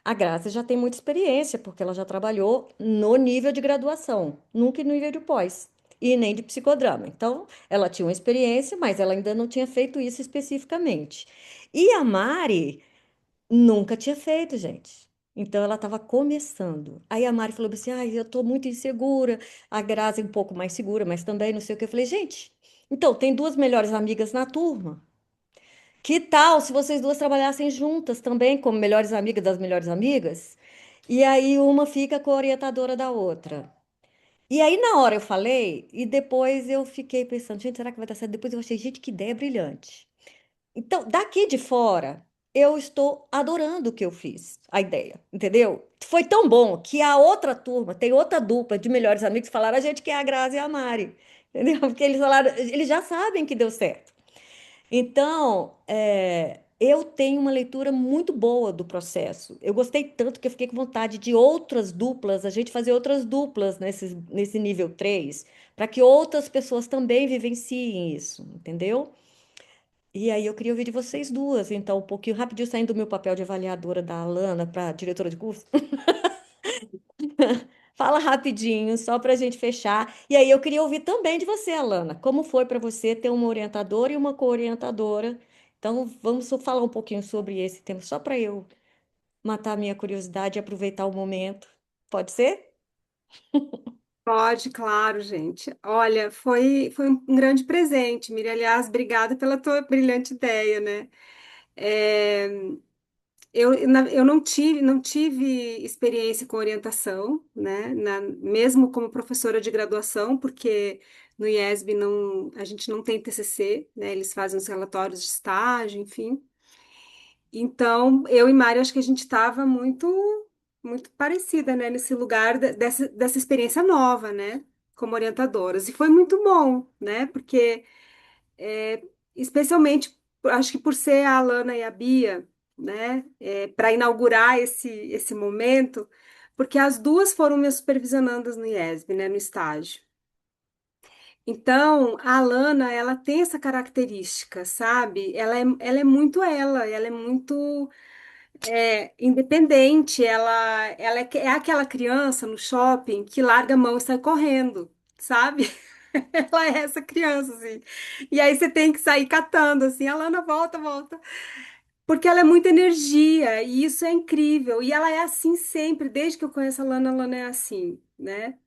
A Graça já tem muita experiência, porque ela já trabalhou no nível de graduação, nunca no nível de pós, e nem de psicodrama. Então, ela tinha uma experiência, mas ela ainda não tinha feito isso especificamente. E a Mari nunca tinha feito, gente. Então ela estava começando. Aí a Mari falou assim: ai, eu estou muito insegura. A Grazi um pouco mais segura, mas também não sei o que. Eu falei: gente, Então, tem duas melhores amigas na turma. Que tal se vocês duas trabalhassem juntas também, como melhores amigas das melhores amigas? E aí uma fica com a orientadora da outra. E aí, na hora eu falei, e depois eu fiquei pensando, gente, será que vai dar certo? Depois eu achei, gente, que ideia brilhante. Então, daqui de fora, eu estou adorando o que eu fiz, a ideia, entendeu? Foi tão bom que a outra turma, tem outra dupla de melhores amigos, que falaram, a gente quer a Grazi e a Mari, entendeu? Porque eles falaram, eles já sabem que deu certo. Então, eu tenho uma leitura muito boa do processo. Eu gostei tanto que eu fiquei com vontade de outras duplas, a gente fazer outras duplas nesse nível 3, para que outras pessoas também vivenciem isso, entendeu? E aí eu queria ouvir de vocês duas, então, um pouquinho rapidinho saindo do meu papel de avaliadora da Alana para diretora de curso. Fala rapidinho, só para a gente fechar. E aí eu queria ouvir também de você, Alana. Como foi para você ter uma orientadora e uma co-orientadora? Então, vamos só falar um pouquinho sobre esse tema, só para eu matar a minha curiosidade e aproveitar o momento. Pode ser? Pode, claro, gente. Olha, foi um grande presente, Miriam. Aliás, obrigada pela tua brilhante ideia, né? É, eu não tive experiência com orientação, né? Mesmo como professora de graduação, porque no IESB a gente não tem TCC, né? Eles fazem os relatórios de estágio, enfim. Então, eu e Mari, acho que a gente estava muito parecida, né? Nesse lugar dessa experiência nova, né? Como orientadoras. E foi muito bom, né? Porque especialmente, acho que por ser a Alana e a Bia, né, para inaugurar esse momento, porque as duas foram minhas supervisionandas no IESB, né, no estágio. Então, a Alana, ela tem essa característica, sabe? Ela é muito ela é muito independente, ela é aquela criança no shopping que larga a mão e sai correndo, sabe? Ela é essa criança, assim. E aí você tem que sair catando, assim, Alana, volta, volta. Porque ela é muita energia, e isso é incrível. E ela é assim sempre, desde que eu conheço a Lana é assim, né?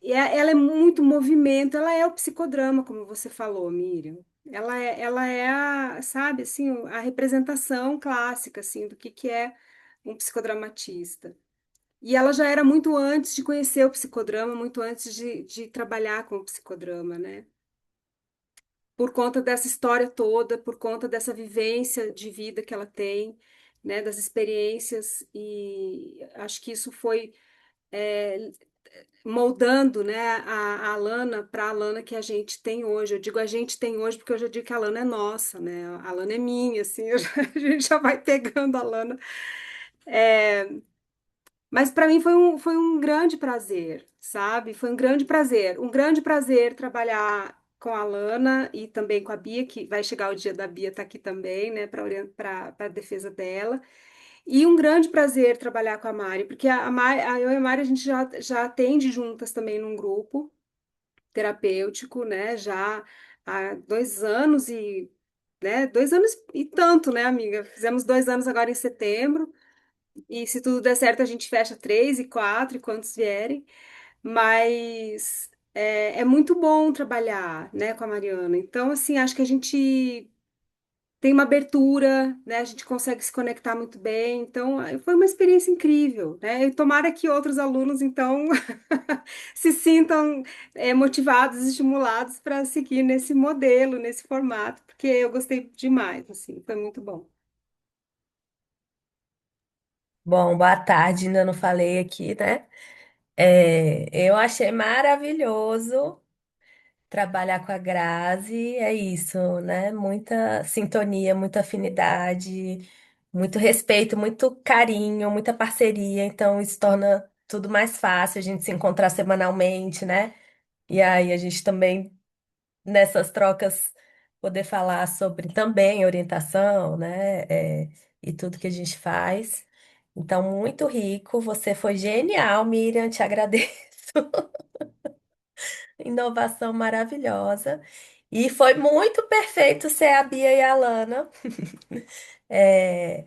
Ela é muito movimento, ela é o psicodrama, como você falou, Miriam. Ela é sabe, assim, a representação clássica, assim, do que é um psicodramatista. E ela já era muito antes de conhecer o psicodrama, muito antes de trabalhar com o psicodrama, né? Por conta dessa história toda, por conta dessa vivência de vida que ela tem, né, das experiências, e acho que isso foi moldando, né, a Alana para a Alana que a gente tem hoje. Eu digo a gente tem hoje porque eu já digo que a Alana é nossa, né? A Alana é minha, assim, a gente já vai pegando a Alana. Mas para mim foi um grande prazer, sabe? Foi um grande prazer trabalhar com a Lana e também com a Bia, que vai chegar o dia da Bia estar aqui também, né, para a defesa dela. E um grande prazer trabalhar com a Mari, porque eu e a Mari a gente já atende juntas também num grupo terapêutico, né, já há 2 anos né, 2 anos e tanto, né, amiga? Fizemos 2 anos agora em setembro. E se tudo der certo, a gente fecha 3 e 4 e quantos vierem. Mas é muito bom trabalhar, né, com a Mariana. Então, assim, acho que a gente tem uma abertura, né? A gente consegue se conectar muito bem. Então, foi uma experiência incrível, né? E tomara que outros alunos, então, se sintam, motivados, estimulados para seguir nesse modelo, nesse formato, porque eu gostei demais, assim, foi muito bom. Bom, boa tarde, ainda não falei aqui, né? Eu achei maravilhoso trabalhar com a Grazi, é isso, né? Muita sintonia, muita afinidade, muito respeito, muito carinho, muita parceria, então isso torna tudo mais fácil a gente se encontrar semanalmente, né? E aí a gente também nessas trocas poder falar sobre também orientação, né? E tudo que a gente faz. Então, muito rico. Você foi genial, Miriam. Te agradeço. Inovação maravilhosa. E foi muito perfeito ser a Bia e a Lana. É,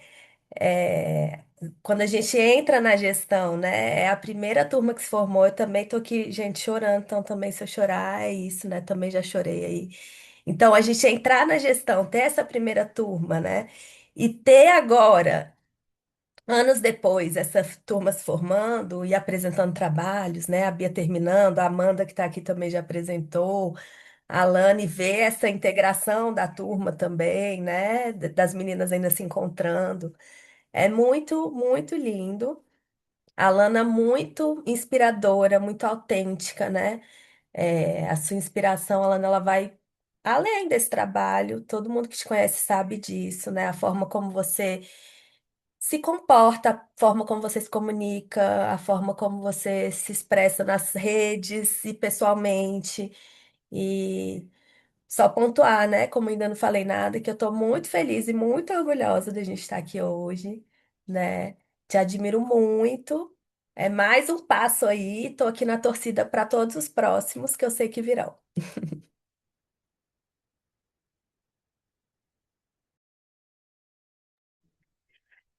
quando a gente entra na gestão, né? É a primeira turma que se formou. Eu também tô aqui, gente, chorando. Então, também, se eu chorar, é isso, né? Também já chorei aí. Então, a gente entrar na gestão, ter essa primeira turma, né? E ter agora, anos depois, essa turma se formando e apresentando trabalhos, né? A Bia terminando, a Amanda, que está aqui, também já apresentou. A Lani ver essa integração da turma também, né? Das meninas ainda se encontrando. É muito, muito lindo. A Lana muito inspiradora, muito autêntica, né? A sua inspiração, Alana, ela vai além desse trabalho. Todo mundo que te conhece sabe disso, né? A forma como você se comporta, a forma como você se comunica, a forma como você se expressa nas redes e pessoalmente. E só pontuar, né? Como ainda não falei nada, que eu tô muito feliz e muito orgulhosa de a gente estar aqui hoje, né? Te admiro muito. É mais um passo aí. Tô aqui na torcida para todos os próximos que eu sei que virão.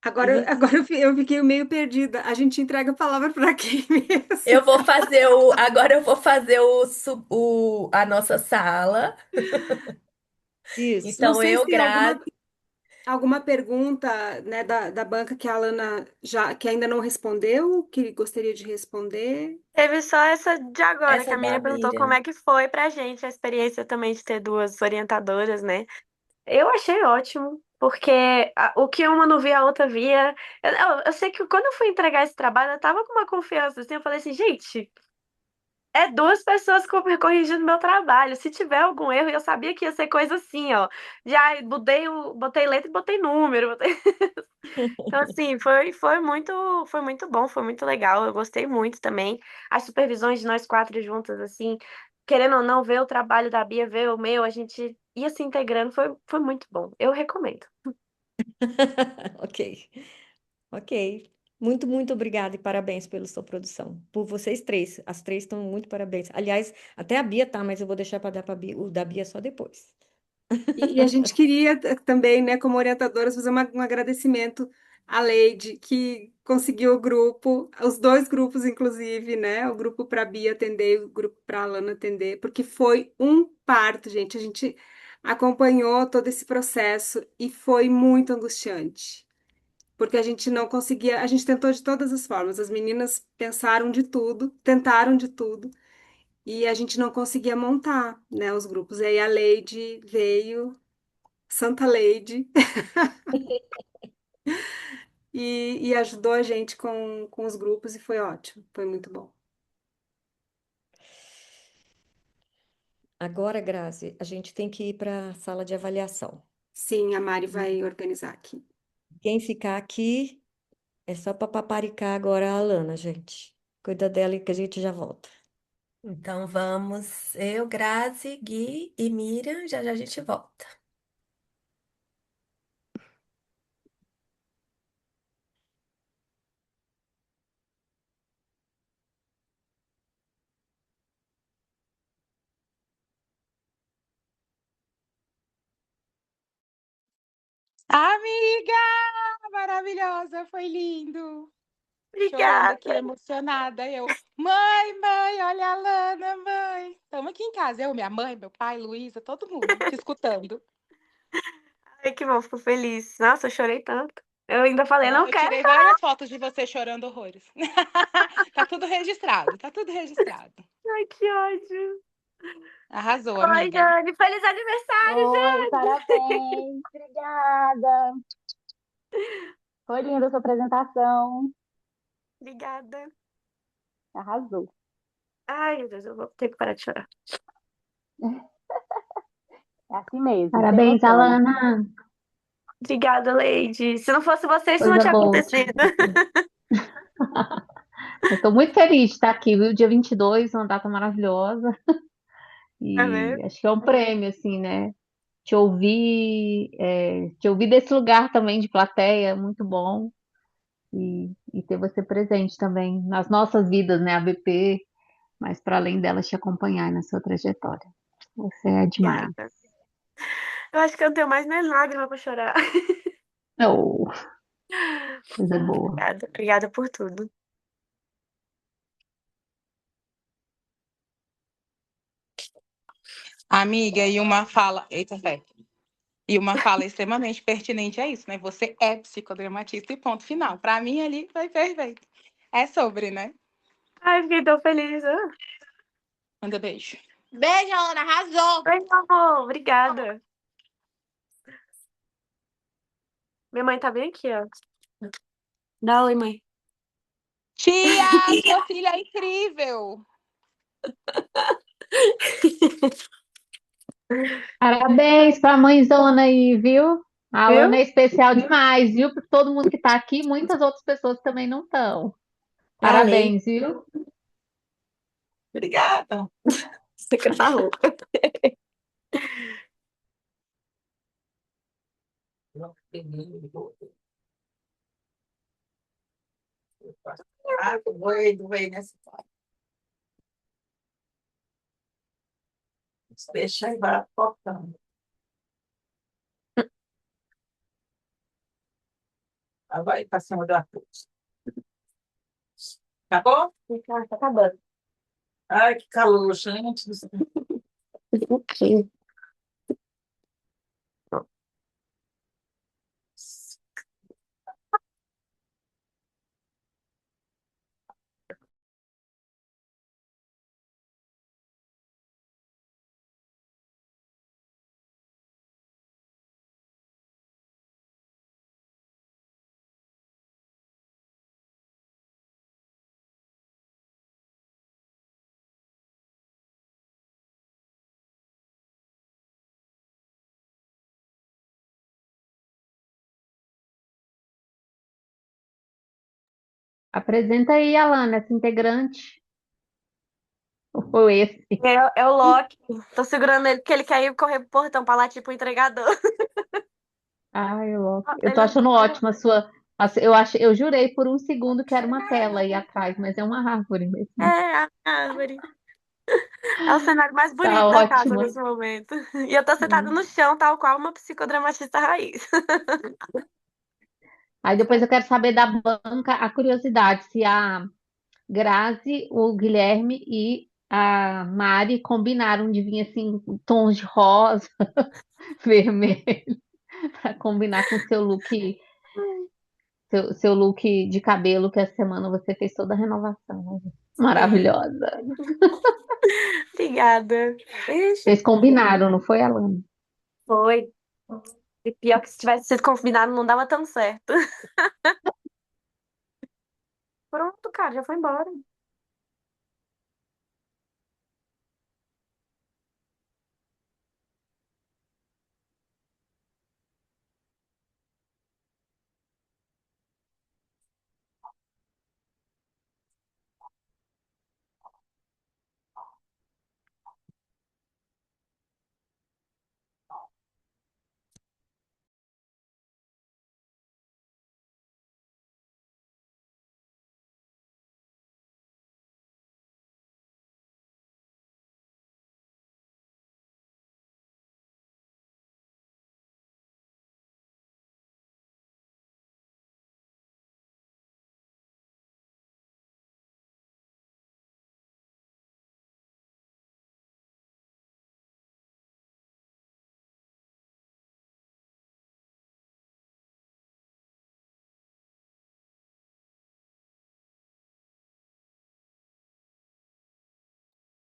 E Agora, vem cá. agora eu fiquei meio perdida. A gente entrega a palavra para quem mesmo? Eu vou fazer agora eu vou fazer a nossa sala. Isso. Não Então sei se eu, tem alguma, Grazi, alguma pergunta, né, da banca que a Alana já que ainda não respondeu, que gostaria de responder. Teve só essa de agora, que essa a da Miriam perguntou como Miriam. é que foi pra gente a experiência também de ter duas orientadoras, né? Eu achei ótimo, porque o que uma não via, a outra via. Eu sei que quando eu fui entregar esse trabalho, eu tava com uma confiança assim, eu falei assim, gente, é duas pessoas corrigindo meu trabalho. Se tiver algum erro, eu sabia que ia ser coisa assim, ó. Já botei letra e botei número. Então, assim, foi muito bom, foi muito legal. Eu gostei muito também. As supervisões de nós quatro juntas, assim, querendo ou não, ver o trabalho da Bia, ver o meu, a gente ia se integrando, foi muito bom. Eu recomendo. Ok, ok. Muito, muito obrigada e parabéns pela sua produção. Por vocês três. As três estão muito parabéns. Aliás, até a Bia tá, mas eu vou deixar para dar para o da Bia só depois. E a gente queria também, né, como orientadoras, fazer um agradecimento à Leide, que conseguiu o grupo, os dois grupos, inclusive, né? O grupo para a Bia atender e o grupo para a Alana atender, porque foi um parto, gente. A gente acompanhou todo esse processo e foi muito angustiante, porque a gente não conseguia, a gente tentou de todas as formas. As meninas pensaram de tudo, tentaram de tudo. E a gente não conseguia montar, né, os grupos. E aí a Leide veio, Santa Lady, e ajudou a gente com os grupos e foi ótimo, foi muito bom. Agora, Grazi, a gente tem que ir para a sala de avaliação. Sim, a Mari vai organizar aqui. Quem ficar aqui é só para paparicar agora a Alana, gente. Cuida dela e que a gente já volta. Então vamos, eu, Grazi, Gui e Miriam, já já a gente volta. Amiga maravilhosa, foi lindo. Chorando aqui, Obrigada. emocionada. Mãe, olha a Lana, mãe. Estamos aqui em casa, eu, minha mãe, meu pai, Luísa, todo mundo te escutando. Ai, que bom, fico feliz. Nossa, eu chorei tanto. Eu ainda falei, não Eu quero tirei chorar. várias fotos de você chorando horrores. Tá tudo registrado, tá tudo registrado. Ai, que ódio. Arrasou, Oi, amiga. Jane. Feliz aniversário, Oi, Jane. parabéns, obrigada. Foi linda a sua apresentação. Obrigada. Arrasou. Ai, meu Deus, eu vou ter que parar de chorar. É assim mesmo, sem Parabéns, noção. Alana. Obrigada, Lady. Se não fosse você, isso não Coisa tinha boa te acontecido. conhecer. Eu estou muito feliz de estar aqui, viu? Dia 22, uma data maravilhosa. Tá vendo? E acho que é um prêmio, assim, né? Te ouvir desse lugar também de plateia, muito bom. E ter você presente também nas nossas vidas, né? A BP, mas para além dela te acompanhar na sua trajetória. Você é demais. Obrigada. Eu acho que eu não tenho mais nem lágrima pra chorar. Oh. Coisa boa. Obrigada, obrigada por tudo. Amiga, e uma fala. Eita, fé. E uma fala extremamente pertinente é isso, né? Você é psicodramatista e ponto final. Pra mim, ali foi perfeito. É sobre, né? Ai, fiquei tão feliz. Manda beijo. Beijo, Ana, arrasou! Oi, meu amor, obrigada. Minha mãe tá bem aqui, ó. Dá oi, mãe. Tia, sua filha é incrível! Parabéns para a mãezona aí, viu? A Alana Viu? é especial demais, viu? Para todo mundo que está aqui, muitas outras pessoas também não estão. Falei. Parabéns, viu? Obrigada. Você que falou. Ah, doido, velho, nessa deixa aí, vai focando. Aí vai pra cima da cruz. Acabou? Tá acabando. Ai, que calor, gente. Ok. Apresenta aí, Alana, essa integrante. Ou foi esse? É o Loki. Tô segurando ele porque ele quer ir correr pro portão pra lá, tipo, o entregador. Ai, eu tô Ele achando ótima a sua. Eu jurei por um segundo que era uma tela aí atrás, mas é uma árvore é mesmo. a árvore. É o cenário mais Tá bonito da casa ótima. nesse momento. E eu tô sentada no chão, tal qual uma psicodramatista raiz. Aí depois eu quero saber da banca a curiosidade, se a Grazi, o Guilherme e a Mari combinaram de vir assim, tons de rosa, vermelho, para combinar com o seu look de cabelo, que essa semana você fez toda a renovação. Sim. Maravilhosa. Obrigada. Ixi, Vocês combinaram, não foi, Alana? foi. E pior que se tivesse sido combinado, não dava tão certo. Pronto, cara, já foi embora.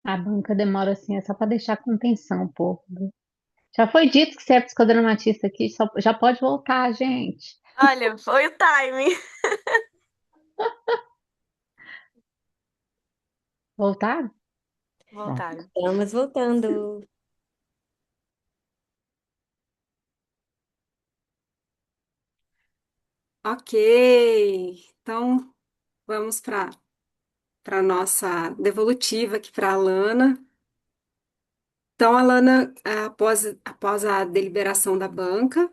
A banca demora assim, é só para deixar com atenção um pouco. Já foi dito que você é psicodramatista aqui, já pode voltar, gente. Olha, foi o timing. Voltar? Tá. Voltaram. Estamos voltando. Ok, então vamos para nossa devolutiva aqui para a Alana. Então, Alana, após a deliberação da banca,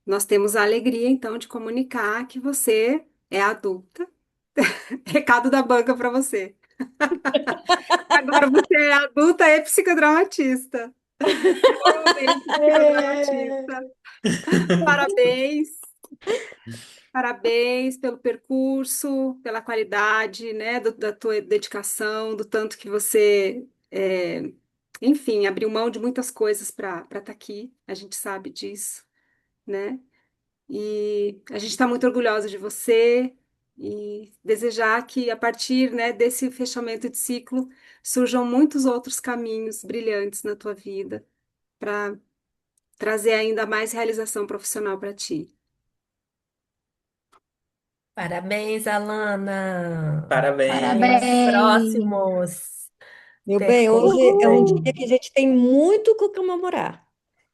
nós temos a alegria, então, de comunicar que você é adulta. Recado da banca para você. Agora você é adulta e psicodramatista. Jovem É. psicodramatista. Parabéns. Parabéns pelo percurso, pela qualidade, né, da tua dedicação, do tanto que você, enfim, abriu mão de muitas coisas para estar aqui. A gente sabe disso, né? E a gente está muito orgulhosa de você e desejar que a partir, né, desse fechamento de ciclo surjam muitos outros caminhos brilhantes na tua vida para trazer ainda mais realização profissional para ti. Parabéns, Alana, para Parabéns. os Parabéns! próximos Meu bem, hoje é um percursos. dia que a gente tem muito o que comemorar.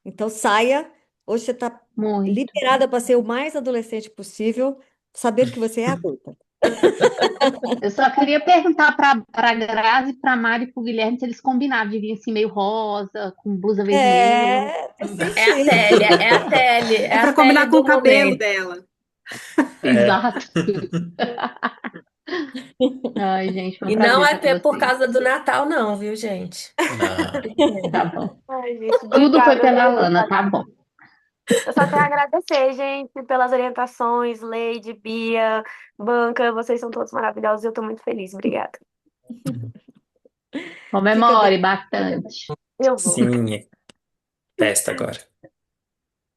Então saia. Hoje você está Muito. liberada para ser o mais adolescente possível, sabendo que você é adulta. Eu só queria perguntar para a Grazi, para a Mari e para o Guilherme se eles combinavam de vir assim meio rosa, com blusa vermelha. Sim, É a sim. Tele, é a Tele, é É a para Tele combinar com o do cabelo momento. dela. É. Exato. Ai, gente, foi um E não prazer é estar com por vocês. causa do Natal, não, viu, gente? Não. Tá bom. Ai, gente, Tudo foi obrigada. pela Alana, tá bom. Eu só tenho a agradecer, gente, pelas orientações, Leide, Bia, Banca, vocês são todos maravilhosos e eu tô muito feliz. Obrigada. Fica bem. Comemore bastante. Eu vou. Sim, testa agora.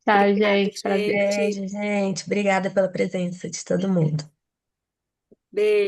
Tchau, Obrigada, gente. Prazer. gente. Beijo, gente. Obrigada pela presença de todo mundo. Beijo.